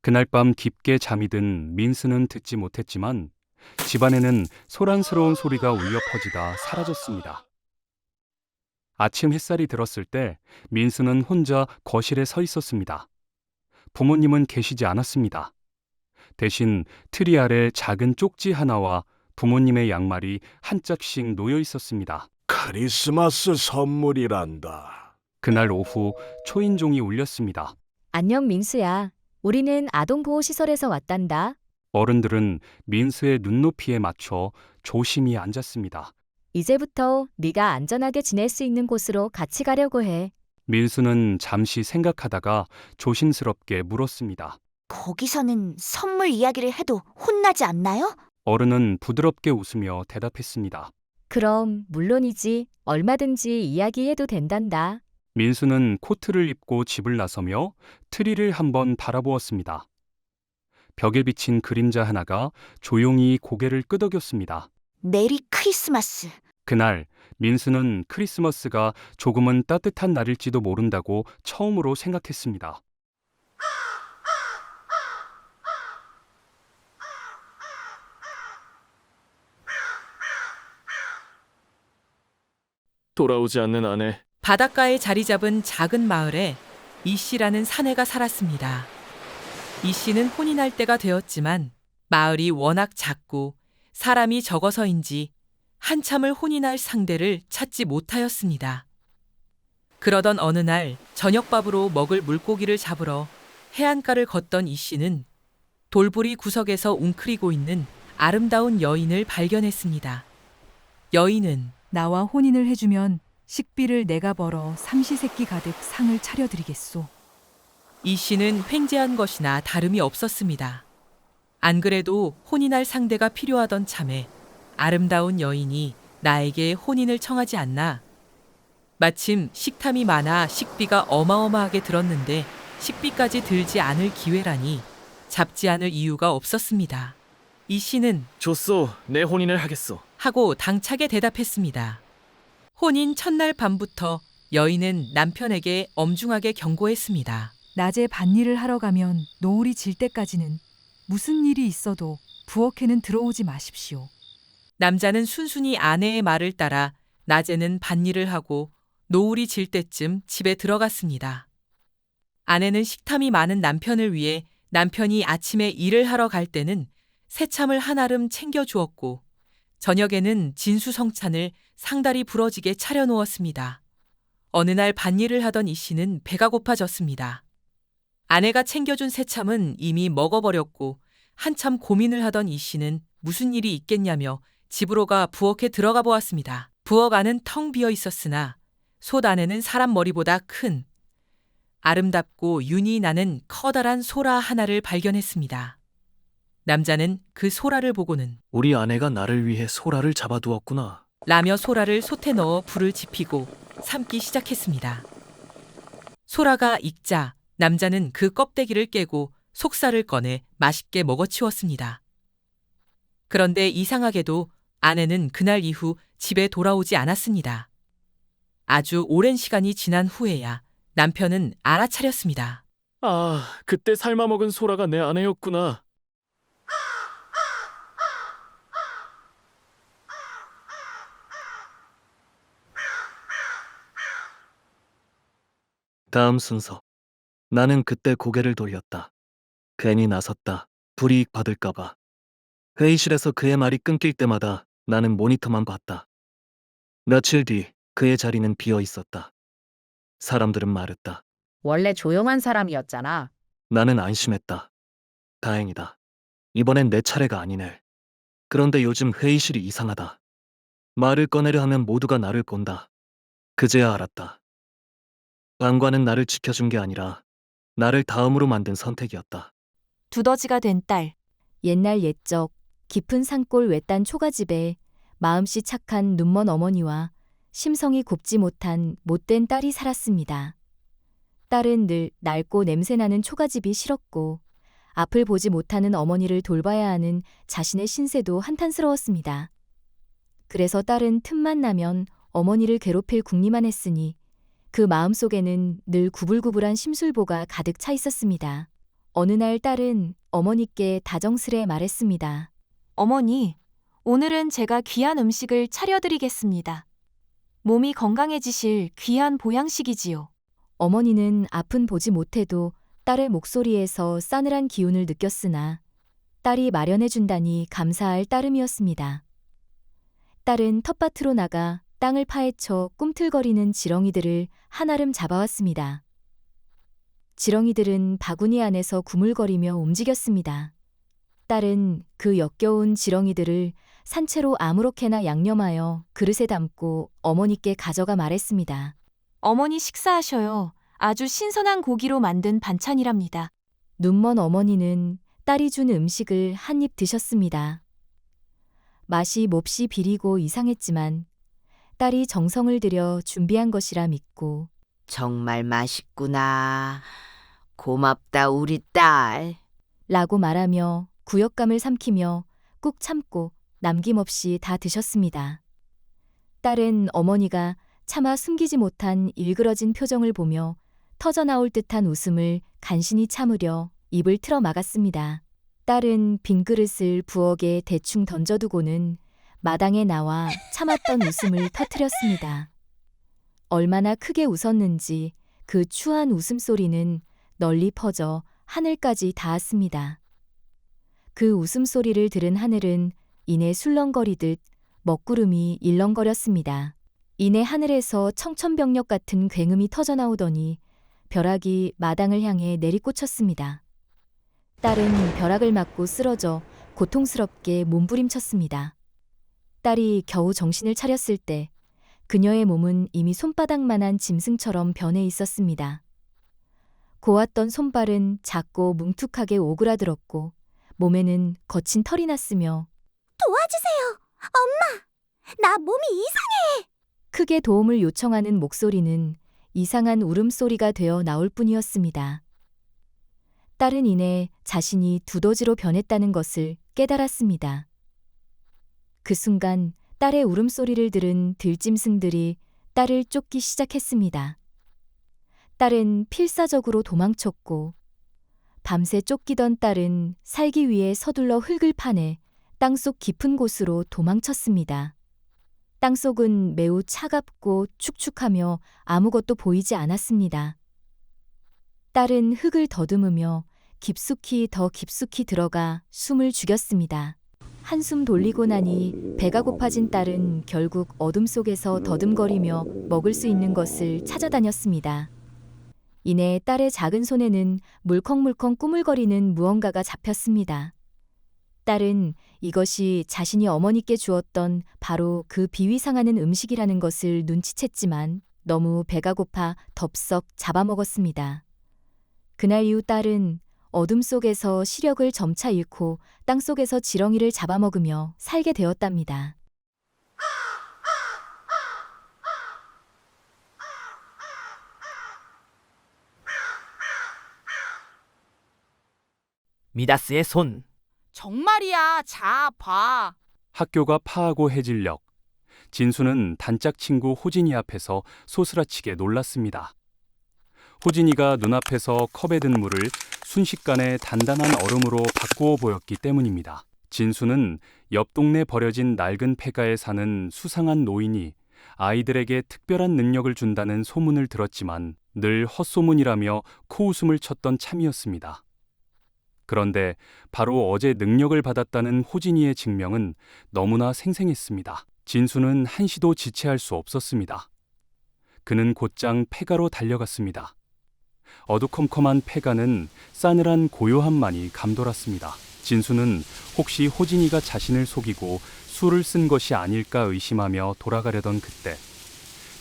그날 밤 깊게 잠이 든 민수는 듣지 못했지만 집안에는 소란스러운 소리가 울려 퍼지다 사라졌습니다. 아침 햇살이 들었을 때 민수는 혼자 거실에 서 있었습니다. 부모님은 계시지 않았습니다. 대신 트리 아래 작은 쪽지 하나와 부모님의 양말이 한 짝씩 놓여 있었습니다. 크리스마스 선물이란다. 그날 오후 초인종이 울렸습니다. 안녕 민수야. 우리는 아동보호시설에서 왔단다. 어른들은 민수의 눈높이에 맞춰 조심히 앉았습니다. 이제부터 네가 안전하게 지낼 수 있는 곳으로 같이 가려고 해. 민수는 잠시 생각하다가 조심스럽게 물었습니다. 거기서는 선물 이야기를 해도 혼나지 않나요? 어른은 부드럽게 웃으며 대답했습니다. 그럼 물론이지. 얼마든지 이야기해도 된단다. 민수는 코트를 입고 집을 나서며 트리를 한번 바라보았습니다. 벽에 비친 그림자 하나가 조용히 고개를 끄덕였습니다. 메리 크리스마스. 그날 민수는 크리스마스가 조금은 따뜻한 날일지도 모른다고 처음으로 생각했습니다. 돌아오지 않는 아내. 바닷가에 자리 잡은 작은 마을에 이 씨라는 사내가 살았습니다. 이 씨는 혼인할 때가 되었지만 마을이 워낙 작고 사람이 적어서인지 한참을 혼인할 상대를 찾지 못하였습니다. 그러던 어느 날 저녁밥으로 먹을 물고기를 잡으러 해안가를 걷던 이 씨는 돌부리 구석에서 웅크리고 있는 아름다운 여인을 발견했습니다. 여인은 나와 혼인을 해주면 식비를 내가 벌어 삼시세끼 가득 상을 차려드리겠소. 이 씨는 횡재한 것이나 다름이 없었습니다. 안 그래도 혼인할 상대가 필요하던 참에 아름다운 여인이 나에게 혼인을 청하지 않나. 마침 식탐이 많아 식비가 어마어마하게 들었는데 식비까지 들지 않을 기회라니 잡지 않을 이유가 없었습니다. 이 씨는 좋소, 내 혼인을 하겠소. 하고 당차게 대답했습니다. 혼인 첫날 밤부터 여인은 남편에게 엄중하게 경고했습니다. 낮에 밭일을 하러 가면 노을이 질 때까지는 무슨 일이 있어도 부엌에는 들어오지 마십시오. 남자는 순순히 아내의 말을 따라 낮에는 밭일을 하고 노을이 질 때쯤 집에 들어갔습니다. 아내는 식탐이 많은 남편을 위해 남편이 아침에 일을 하러 갈 때는 새참을 한아름 챙겨주었고 저녁에는 진수성찬을 상다리 부러지게 차려놓았습니다. 어느 날 밭일을 하던 이 씨는 배가 고파졌습니다. 아내가 챙겨준 새참은 이미 먹어버렸고 한참 고민을 하던 이 씨는 무슨 일이 있겠냐며 집으로 가 부엌에 들어가 보았습니다. 부엌 안은 텅 비어 있었으나 솥 안에는 사람 머리보다 큰 아름답고 윤이 나는 커다란 소라 하나를 발견했습니다. 남자는 그 소라를 보고는 우리 아내가 나를 위해 소라를 잡아두었구나. 라며 소라를 솥에 넣어 불을 지피고 삶기 시작했습니다. 소라가 익자 남자는 그 껍데기를 깨고 속살을 꺼내 맛있게 먹어치웠습니다. 그런데 이상하게도 아내는 그날 이후 집에 돌아오지 않았습니다. 아주 오랜 시간이 지난 후에야 남편은 알아차렸습니다. 아, 그때 삶아먹은 소라가 내 아내였구나. 다음 순서. 나는 그때 고개를 돌렸다. 괜히 나섰다. 불이익 받을까봐. 회의실에서 그의 말이 끊길 때마다 나는 모니터만 봤다. 며칠 뒤 그의 자리는 비어 있었다. 사람들은 말했다. 원래 조용한 사람이었잖아. 나는 안심했다. 다행이다. 이번엔 내 차례가 아니네. 그런데 요즘 회의실이 이상하다. 말을 꺼내려 하면 모두가 나를 본다. 그제야 알았다. 방관은 나를 지켜준 게 아니라 나를 다음으로 만든 선택이었다. 두더지가 된 딸. 옛날 옛적 깊은 산골 외딴 초가집에 마음씨 착한 눈먼 어머니와 심성이 곱지 못한 못된 딸이 살았습니다. 딸은 늘 낡고 냄새나는 초가집이 싫었고 앞을 보지 못하는 어머니를 돌봐야 하는 자신의 신세도 한탄스러웠습니다. 그래서 딸은 틈만 나면 어머니를 괴롭힐 궁리만 했으니 그 마음속에는 늘 구불구불한 심술보가 가득 차 있었습니다. 어느 날 딸은 어머니께 다정스레 말했습니다. 어머니, 오늘은 제가 귀한 음식을 차려드리겠습니다. 몸이 건강해지실 귀한 보양식이지요. 어머니는 앞은 보지 못해도 딸의 목소리에서 싸늘한 기운을 느꼈으나 딸이 마련해준다니 감사할 따름이었습니다. 딸은 텃밭으로 나가 땅을 파헤쳐 꿈틀거리는 지렁이들을 한아름 잡아왔습니다. 지렁이들은 바구니 안에서 구물거리며 움직였습니다. 딸은 그 역겨운 지렁이들을 산채로 아무렇게나 양념하여 그릇에 담고 어머니께 가져가 말했습니다. 어머니 식사하셔요. 아주 신선한 고기로 만든 반찬이랍니다. 눈먼 어머니는 딸이 준 음식을 한 입 드셨습니다. 맛이 몹시 비리고 이상했지만 딸이 정성을 들여 준비한 것이라 믿고 정말 맛있구나. 고맙다 우리 딸. 라고 말하며 구역감을 삼키며 꾹 참고 남김없이 다 드셨습니다. 딸은 어머니가 차마 숨기지 못한 일그러진 표정을 보며 터져나올 듯한 웃음을 간신히 참으려 입을 틀어 막았습니다. 딸은 빈 그릇을 부엌에 대충 던져두고는 마당에 나와 참았던 웃음을 터뜨렸습니다. 얼마나 크게 웃었는지 그 추한 웃음소리는 널리 퍼져 하늘까지 닿았습니다. 그 웃음소리를 들은 하늘은 이내 술렁거리듯 먹구름이 일렁거렸습니다. 이내 하늘에서 청천벽력 같은 굉음이 터져나오더니 벼락이 마당을 향해 내리꽂혔습니다. 딸은 벼락을 맞고 쓰러져 고통스럽게 몸부림쳤습니다. 딸이 겨우 정신을 차렸을 때 그녀의 몸은 이미 손바닥만한 짐승처럼 변해 있었습니다. 고왔던 손발은 작고 뭉툭하게 오그라들었고 몸에는 거친 털이 났으며 도와주세요. 엄마, 나 몸이 이상해. 크게 도움을 요청하는 목소리는 이상한 울음소리가 되어 나올 뿐이었습니다. 딸은 이내 자신이 두더지로 변했다는 것을 깨달았습니다. 그 순간 딸의 울음소리를 들은 들짐승들이 딸을 쫓기 시작했습니다. 딸은 필사적으로 도망쳤고 밤새 쫓기던 딸은 살기 위해 서둘러 흙을 파내 땅속 깊은 곳으로 도망쳤습니다. 땅속은 매우 차갑고 축축하며 아무것도 보이지 않았습니다. 딸은 흙을 더듬으며 깊숙이 더 깊숙이 들어가 숨을 죽였습니다. 한숨 돌리고 나니 배가 고파진 딸은 결국 어둠 속에서 더듬거리며 먹을 수 있는 것을 찾아다녔습니다. 이내 딸의 작은 손에는 물컹물컹 꾸물거리는 무언가가 잡혔습니다. 딸은 이것이 자신이 어머니께 주었던 바로 그 비위상하는 음식이라는 것을 눈치챘지만 너무 배가 고파 덥석 잡아먹었습니다. 그날 이후 딸은 어둠 속에서 시력을 점차 잃고 땅속에서 지렁이를 잡아먹으며 살게 되었답니다. 미다스의 손. 정말이야. 자, 봐. 학교가 파하고 해질녘 진수는 단짝 친구 호진이 앞에서 소스라치게 놀랐습니다. 호진이가 눈앞에서 컵에 든 물을 순식간에 단단한 얼음으로 바꾸어 보였기 때문입니다. 진수는 옆 동네 버려진 낡은 폐가에 사는 수상한 노인이 아이들에게 특별한 능력을 준다는 소문을 들었지만 늘 헛소문이라며 코웃음을 쳤던 참이었습니다. 그런데 바로 어제 능력을 받았다는 호진이의 증명은 너무나 생생했습니다. 진수는 한시도 지체할 수 없었습니다. 그는 곧장 폐가로 달려갔습니다. 어두컴컴한 폐가는 싸늘한 고요함만이 감돌았습니다. 진수는 혹시 호진이가 자신을 속이고 술을 쓴 것이 아닐까 의심하며 돌아가려던 그때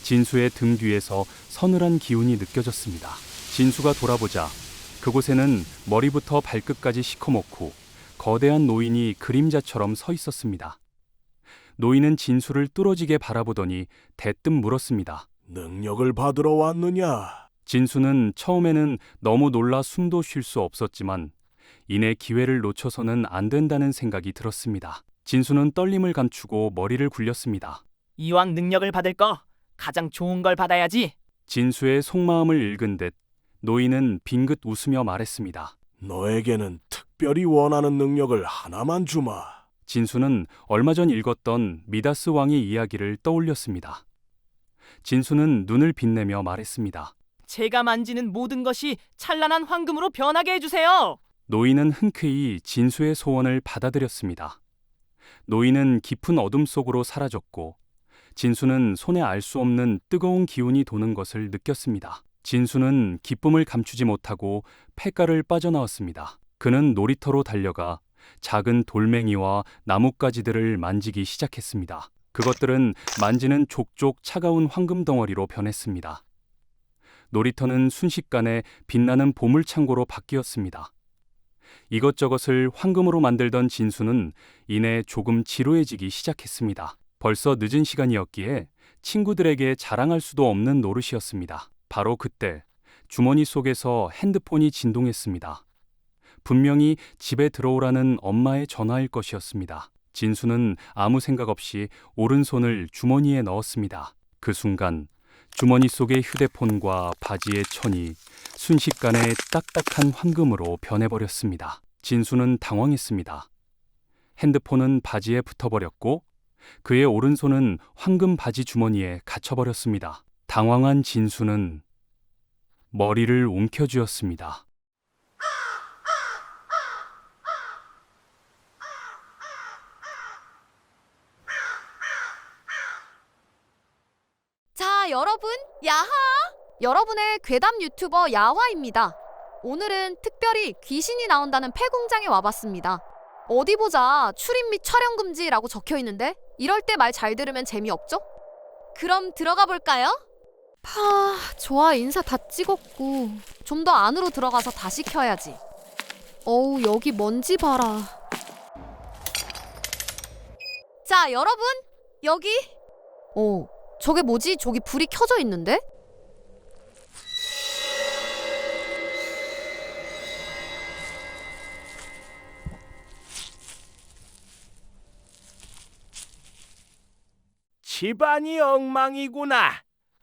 진수의 등 뒤에서 서늘한 기운이 느껴졌습니다. 진수가 돌아보자 그곳에는 머리부터 발끝까지 시커멓고 거대한 노인이 그림자처럼 서 있었습니다. 노인은 진수를 뚫어지게 바라보더니 대뜸 물었습니다. 능력을 받으러 왔느냐? 진수는 처음에는 너무 놀라 숨도 쉴 수 없었지만 이내 기회를 놓쳐서는 안 된다는 생각이 들었습니다. 진수는 떨림을 감추고 머리를 굴렸습니다. 이왕 능력을 받을 거 가장 좋은 걸 받아야지. 진수의 속마음을 읽은 듯 노인은 빙긋 웃으며 말했습니다. 너에게는 특별히 원하는 능력을 하나만 주마. 진수는 얼마 전 읽었던 미다스 왕의 이야기를 떠올렸습니다. 진수는 눈을 빛내며 말했습니다. 제가 만지는 모든 것이 찬란한 황금으로 변하게 해주세요. 노인은 흔쾌히 진수의 소원을 받아들였습니다. 노인은 깊은 어둠 속으로 사라졌고 진수는 손에 알 수 없는 뜨거운 기운이 도는 것을 느꼈습니다. 진수는 기쁨을 감추지 못하고 폐가를 빠져나왔습니다. 그는 놀이터로 달려가 작은 돌멩이와 나뭇가지들을 만지기 시작했습니다. 그것들은 만지는 족족 차가운 황금 덩어리로 변했습니다. 놀이터는 순식간에 빛나는 보물창고로 바뀌었습니다. 이것저것을 황금으로 만들던 진수는 이내 조금 지루해지기 시작했습니다. 벌써 늦은 시간이었기에 친구들에게 자랑할 수도 없는 노릇이었습니다. 바로 그때 주머니 속에서 핸드폰이 진동했습니다. 분명히 집에 들어오라는 엄마의 전화일 것이었습니다. 진수는 아무 생각 없이 오른손을 주머니에 넣었습니다. 그 순간 주머니 속의 휴대폰과 바지의 천이 순식간에 딱딱한 황금으로 변해버렸습니다. 진수는 당황했습니다. 핸드폰은 바지에 붙어버렸고 그의 오른손은 황금 바지 주머니에 갇혀버렸습니다. 당황한 진수는 머리를 움켜쥐었습니다. 자, 여러분, 야하! 여러분의 괴담 유튜버 야화입니다. 오늘은 특별히 귀신이 나온다는 폐공장에 와봤습니다. 어디 보자, 출입 및 촬영 금지라고 적혀 있는데 이럴 때 말 잘 들으면 재미없죠? 그럼 들어가 볼까요? 좋아, 인사 다 찍었고 좀 더 안으로 들어가서 다시 켜야지. 어우, 여기 먼지 봐라. 자, 여러분, 여기. 저게 뭐지? 저기 불이 켜져 있는데? 집안이 엉망이구나.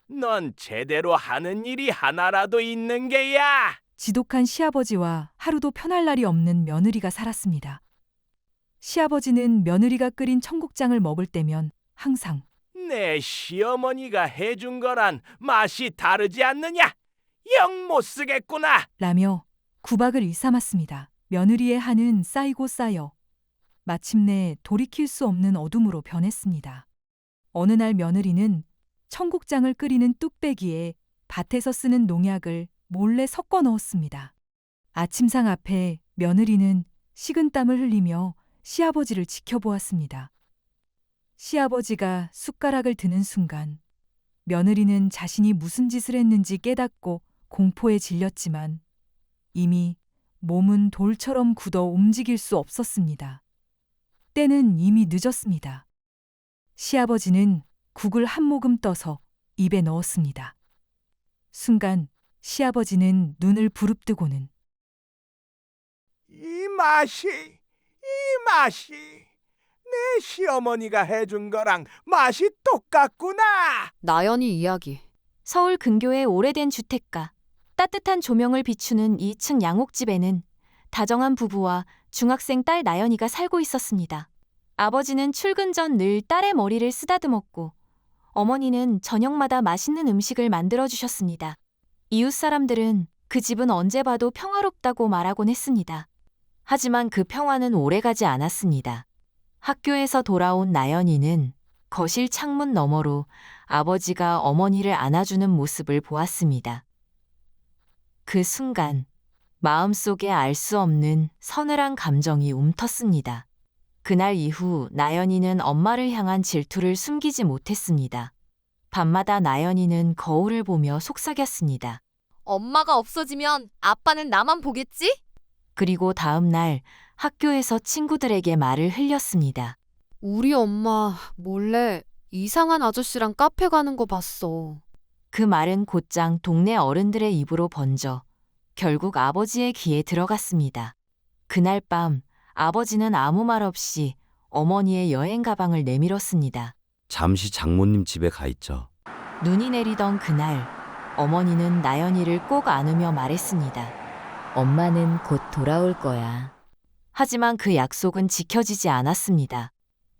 넌 제대로 하는 일이 하나라도 있는 게야. 지독한 시아버지와 하루도 편할 날이 없는 며느리가 살았습니다. 시아버지는 며느리가 끓인 청국장을 먹을 때면 항상 내 시어머니가 해준 거란 맛이 다르지 않느냐? 영 못 쓰겠구나. 라며 구박을 일삼았습니다. 며느리의 한은 쌓이고 쌓여 마침내 돌이킬 수 없는 어둠으로 변했습니다. 어느 날 며느리는 청국장을 끓이는 뚝배기에 밭에서 쓰는 농약을 몰래 섞어 넣었습니다. 아침상 앞에 며느리는 식은땀을 흘리며 시아버지를 지켜보았습니다. 시아버지가 숟가락을 드는 순간 며느리는 자신이 무슨 짓을 했는지 깨닫고 공포에 질렸지만 이미 몸은 돌처럼 굳어 움직일 수 없었습니다. 때는 이미 늦었습니다. 시아버지는 국을 한 모금 떠서 입에 넣었습니다. 순간 시아버지는 눈을 부릅뜨고는 이 맛이 내 시어머니가 해준 거랑 맛이 똑같구나. 나연이 이야기. 서울 근교의 오래된 주택가. 따뜻한 조명을 비추는 2층 양옥집에는 다정한 부부와 중학생 딸 나연이가 살고 있었습니다. 아버지는 출근 전 늘 딸의 머리를 쓰다듬었고 어머니는 저녁마다 맛있는 음식을 만들어 주셨습니다. 이웃 사람들은 그 집은 언제 봐도 평화롭다고 말하곤 했습니다. 하지만 그 평화는 오래가지 않았습니다. 학교에서 돌아온 나연이는 거실 창문 너머로 아버지가 어머니를 안아주는 모습을 보았습니다. 그 순간 마음속에 알 수 없는 서늘한 감정이 움텄습니다. 그날 이후 나연이는 엄마를 향한 질투를 숨기지 못했습니다. 밤마다 나연이는 거울을 보며 속삭였습니다. 엄마가 없어지면 아빠는 나만 보겠지? 그리고 다음 날 학교에서 친구들에게 말을 흘렸습니다. 우리 엄마 몰래 이상한 아저씨랑 카페 가는 거 봤어. 그 말은 곧장 동네 어른들의 입으로 번져 결국 아버지의 귀에 들어갔습니다. 그날 밤 아버지는 아무 말 없이 어머니의 여행 가방을 내밀었습니다. 잠시 장모님 집에 가 있죠. 눈이 내리던 그날 어머니는 나연이를 꼭 안으며 말했습니다. 엄마는 곧 돌아올 거야. 하지만 그 약속은 지켜지지 않았습니다.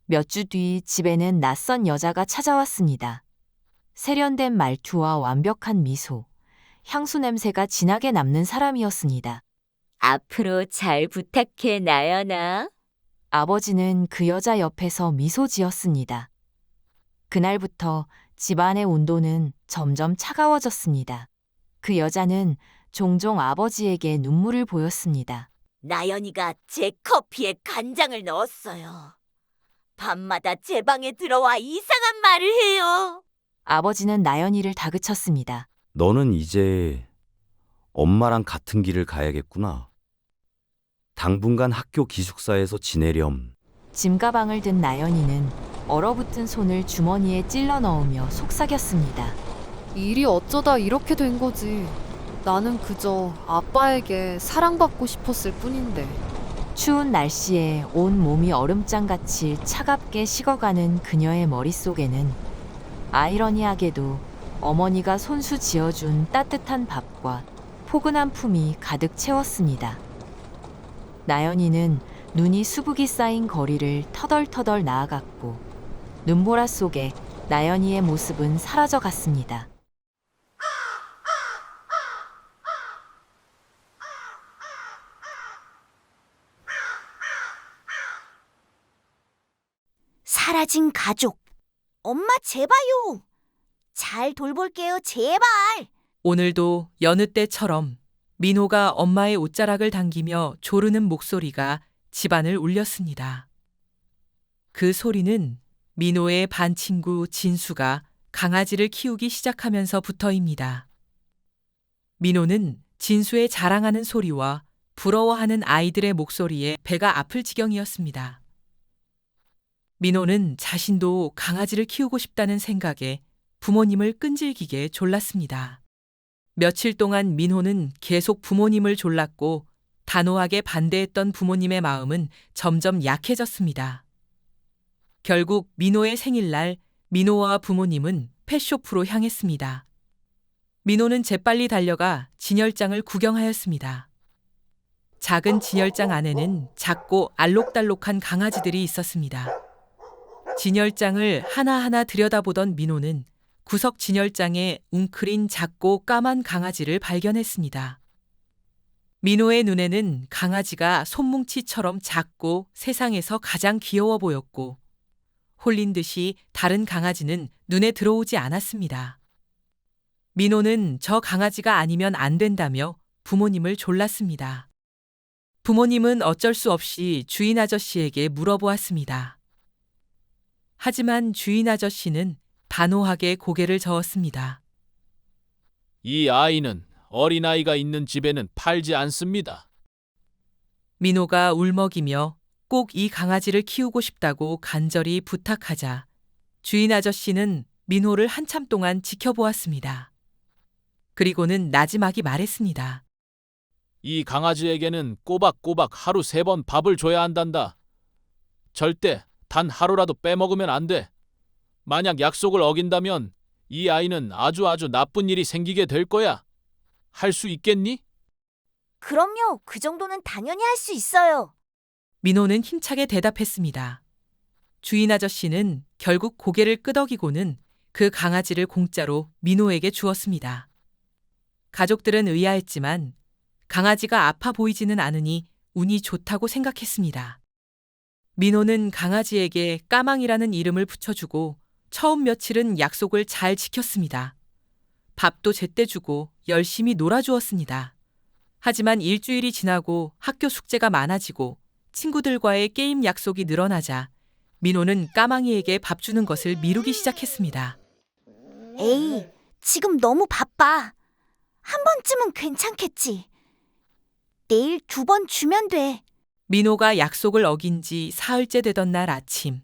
몇 주 뒤 집에는 낯선 여자가 찾아왔습니다. 세련된 말투와 완벽한 미소, 향수 냄새가 진하게 남는 사람이었습니다. 앞으로 잘 부탁해, 나연아. 아버지는 그 여자 옆에서 미소 지었습니다. 그날부터 집안의 온도는 점점 차가워졌습니다. 그 여자는 종종 아버지에게 눈물을 보였습니다. 나연이가 제 커피에 간장을 넣었어요. 밤마다 제 방에 들어와 이상한 말을 해요. 아버지는 나연이를 다그쳤습니다. 너는 이제 엄마랑 같은 길을 가야겠구나. 당분간 학교 기숙사에서 지내렴. 짐가방을 든 나연이는 얼어붙은 손을 주머니에 찔러 넣으며 속삭였습니다. 일이 어쩌다 이렇게 된 거지. 나는 그저 아빠에게 사랑받고 싶었을 뿐인데. 추운 날씨에 온 몸이 얼음장같이 차갑게 식어가는 그녀의 머릿속에는 아이러니하게도 어머니가 손수 지어준 따뜻한 밥과 포근한 품이 가득 채웠습니다. 나연이는 눈이 수북이 쌓인 거리를 터덜터덜 나아갔고 눈보라 속에 나연이의 모습은 사라져갔습니다. 사라진 가족. 엄마 제발요. 잘 돌볼게요, 제발. 오늘도 여느 때처럼 민호가 엄마의 옷자락을 당기며 조르는 목소리가 집안을 울렸습니다. 그 소리는 민호의 반 친구 진수가 강아지를 키우기 시작하면서부터입니다. 민호는 진수의 자랑하는 소리와 부러워하는 아이들의 목소리에 배가 아플 지경이었습니다. 민호는 자신도 강아지를 키우고 싶다는 생각에 부모님을 끈질기게 졸랐습니다. 며칠 동안 민호는 계속 부모님을 졸랐고 단호하게 반대했던 부모님의 마음은 점점 약해졌습니다. 결국 민호의 생일날 민호와 부모님은 펫쇼프로 향했습니다. 민호는 재빨리 달려가 진열장을 구경하였습니다. 작은 진열장 안에는 작고 알록달록한 강아지들이 있었습니다. 진열장을 하나하나 들여다보던 민호는 구석 진열장에 웅크린 작고 까만 강아지를 발견했습니다. 민호의 눈에는 강아지가 손뭉치처럼 작고 세상에서 가장 귀여워 보였고 홀린 듯이 다른 강아지는 눈에 들어오지 않았습니다. 민호는 저 강아지가 아니면 안 된다며 부모님을 졸랐습니다. 부모님은 어쩔 수 없이 주인 아저씨에게 물어보았습니다. 하지만 주인 아저씨는 단호하게 고개를 저었습니다. 이 아이는 어린아이가 있는 집에는 팔지 않습니다. 민호가 울먹이며 꼭 이 강아지를 키우고 싶다고 간절히 부탁하자 주인 아저씨는 민호를 한참 동안 지켜보았습니다. 그리고는 나지막이 말했습니다. 이 강아지에게는 꼬박꼬박 하루 3번 밥을 줘야 한단다. 절대 단 하루라도 빼먹으면 안 돼. 만약 약속을 어긴다면 이 아이는 아주 나쁜 일이 생기게 될 거야. 할 수 있겠니? 그럼요. 그 정도는 당연히 할 수 있어요. 민호는 힘차게 대답했습니다. 주인 아저씨는 결국 고개를 끄덕이고는 그 강아지를 공짜로 민호에게 주었습니다. 가족들은 의아했지만 강아지가 아파 보이지는 않으니 운이 좋다고 생각했습니다. 민호는 강아지에게 까망이라는 이름을 붙여주고 처음 며칠은 약속을 잘 지켰습니다. 밥도 제때 주고 열심히 놀아주었습니다. 하지만 일주일이 지나고 학교 숙제가 많아지고 친구들과의 게임 약속이 늘어나자 민호는 까망이에게 밥 주는 것을 미루기 시작했습니다. 에이, 지금 너무 바빠. 한 번쯤은 괜찮겠지. 내일 2번 주면 돼. 민호가 약속을 어긴 지 사흘째 되던 날 아침,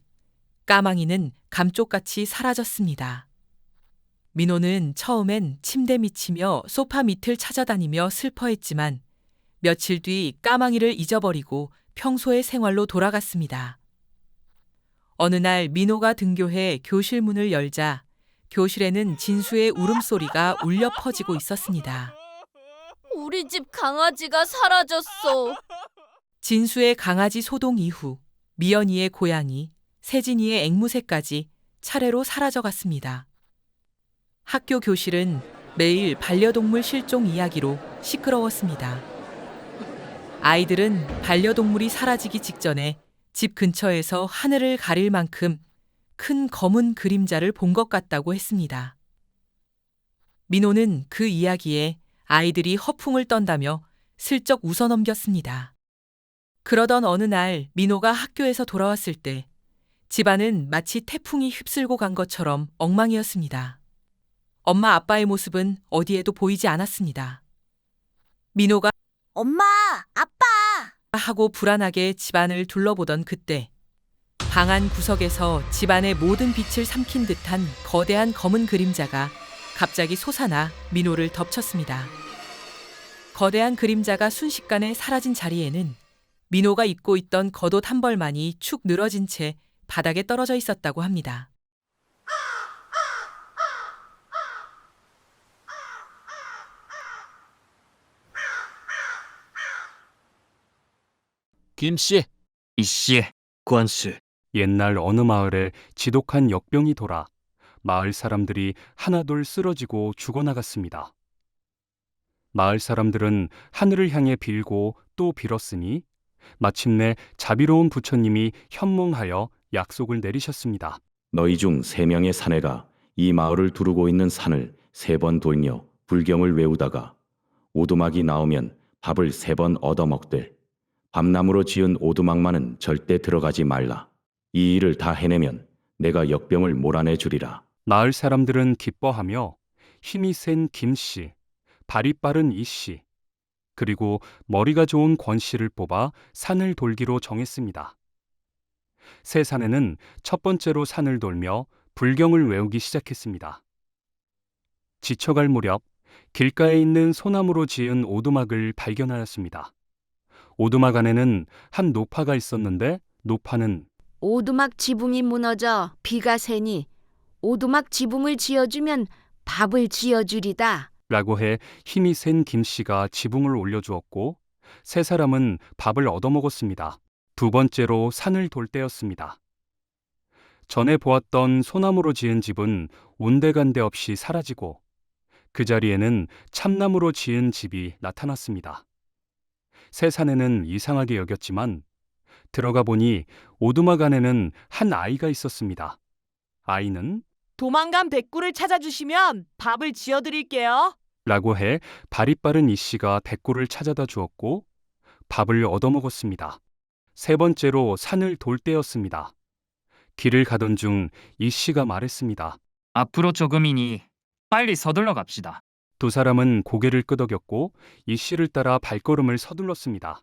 까망이는 감쪽같이 사라졌습니다. 민호는 처음엔 침대 밑이며 소파 밑을 찾아다니며 슬퍼했지만 며칠 뒤 까망이를 잊어버리고 평소의 생활로 돌아갔습니다. 어느 날 민호가 등교해 교실 문을 열자 교실에는 진수의 울음소리가 울려 퍼지고 있었습니다. 우리 집 강아지가 사라졌어. 진수의 강아지 소동 이후 미연이의 고양이, 세진이의 앵무새까지 차례로 사라져갔습니다. 학교 교실은 매일 반려동물 실종 이야기로 시끄러웠습니다. 아이들은 반려동물이 사라지기 직전에 집 근처에서 하늘을 가릴 만큼 큰 검은 그림자를 본 것 같다고 했습니다. 민호는 그 이야기에 아이들이 허풍을 떤다며 슬쩍 웃어넘겼습니다. 그러던 어느 날 민호가 학교에서 돌아왔을 때 집안은 마치 태풍이 휩쓸고 간 것처럼 엉망이었습니다. 엄마 아빠의 모습은 어디에도 보이지 않았습니다. 민호가 엄마, 아빠! 하고 불안하게 집안을 둘러보던 그때 방 안 구석에서 집안의 모든 빛을 삼킨 듯한 거대한 검은 그림자가 갑자기 솟아나 민호를 덮쳤습니다. 거대한 그림자가 순식간에 사라진 자리에는 민호가 입고 있던 겉옷 한 벌만이 축 늘어진 채 바닥에 떨어져 있었다고 합니다. 김씨, 이씨, 구한씨. 옛날 어느 마을에 지독한 역병이 돌아 마을 사람들이 하나둘 쓰러지고 죽어나갔습니다. 마을 사람들은 하늘을 향해 빌고 또 빌었으니 마침내 자비로운 부처님이 현몽하여 약속을 내리셨습니다. 너희 중 3명의 사내가 이 마을을 두르고 있는 산을 3번 돌며 불경을 외우다가 오두막이 나오면 밥을 3번 얻어먹되 밤나무로 지은 오두막만은 절대 들어가지 말라. 이 일을 다 해내면 내가 역병을 몰아내 주리라. 마을 사람들은 기뻐하며 힘이 센 김씨, 발이 빠른 이씨, 그리고 머리가 좋은 권씨를 뽑아 산을 돌기로 정했습니다. 세 사내는 첫 번째로 산을 돌며 불경을 외우기 시작했습니다. 지쳐갈 무렵 길가에 있는 소나무로 지은 오두막을 발견하였습니다. 오두막 안에는 한 노파가 있었는데 노파는 오두막 지붕이 무너져 비가 새니 오두막 지붕을 지어주면 밥을 지어주리다. 라고 해 힘이 센 김씨가 지붕을 올려주었고 세 사람은 밥을 얻어먹었습니다. 두 번째로 산을 돌 때였습니다. 전에 보았던 소나무로 지은 집은 온데간데 없이 사라지고 그 자리에는 참나무로 지은 집이 나타났습니다. 세 사내는 이상하게 여겼지만 들어가 보니 오두막 안에는 한 아이가 있었습니다. 아이는 도망간 백구를 찾아주시면 밥을 지어드릴게요. 라고 해 발이 빠른 이씨가 백구를 찾아다 주었고 밥을 얻어먹었습니다. 세 번째로 산을 돌 때였습니다. 길을 가던 중 이씨가 말했습니다. 앞으로 조금이니 빨리 서둘러 갑시다. 두 사람은 고개를 끄덕였고 이씨를 따라 발걸음을 서둘렀습니다.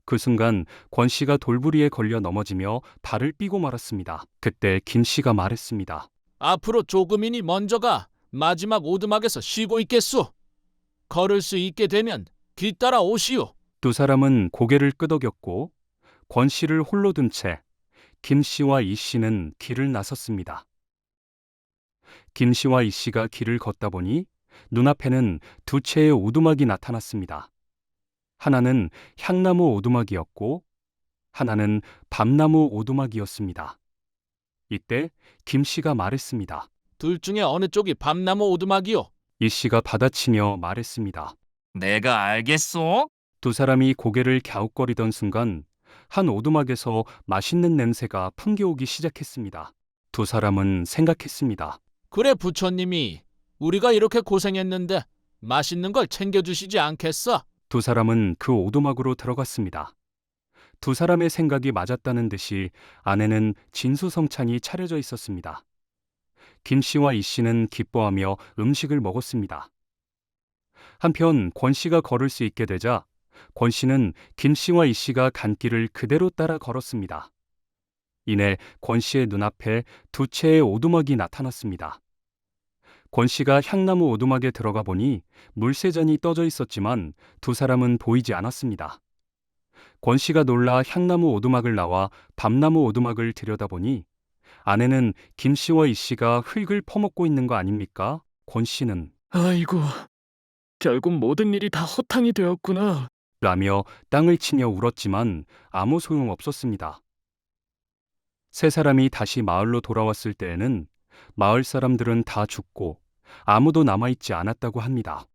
그 순간 권씨가 돌부리에 걸려 넘어지며 발을 삐고 말았습니다. 그때 김씨가 말했습니다. 앞으로 조금이니 먼저 가 마지막 오두막에서 쉬고 있겠소. 걸을 수 있게 되면 뒤따라 오시오. 두 사람은 고개를 끄덕였고 권씨를 홀로 둔 채 김씨와 이씨는 길을 나섰습니다. 김씨와 이씨가 길을 걷다 보니 눈앞에는 두 채의 오두막이 나타났습니다. 하나는 향나무 오두막이었고 하나는 밤나무 오두막이었습니다. 이때 김씨가 말했습니다. 둘 중에 어느 쪽이 밤나무 오두막이오? 이 씨가 받아치며 말했습니다. 내가 알겠소? 두 사람이 고개를 갸웃거리던 순간 한 오두막에서 맛있는 냄새가 풍겨오기 시작했습니다. 두 사람은 생각했습니다. 그래 부처님이 우리가 이렇게 고생했는데 맛있는 걸 챙겨주시지 않겠어? 두 사람은 그 오두막으로 들어갔습니다. 두 사람의 생각이 맞았다는 듯이 안에는 진수성찬이 차려져 있었습니다. 김 씨와 이 씨는 기뻐하며 음식을 먹었습니다. 한편 권 씨가 걸을 수 있게 되자 권 씨는 김 씨와 이 씨가 간 길을 그대로 따라 걸었습니다. 이내 권 씨의 눈앞에 두 채의 오두막이 나타났습니다. 권 씨가 향나무 오두막에 들어가 보니 물세잔이 떠져 있었지만 두 사람은 보이지 않았습니다. 권 씨가 놀라 향나무 오두막을 나와 밤나무 오두막을 들여다보니 안에는 김 씨와 이 씨가 흙을 퍼먹고 있는 거 아닙니까? 권 씨는 아이고, 결국 모든 일이 다 허탕이 되었구나. 라며 땅을 치며 울었지만 아무 소용 없었습니다. 세 사람이 다시 마을로 돌아왔을 때에는 마을 사람들은 다 죽고 아무도 남아있지 않았다고 합니다.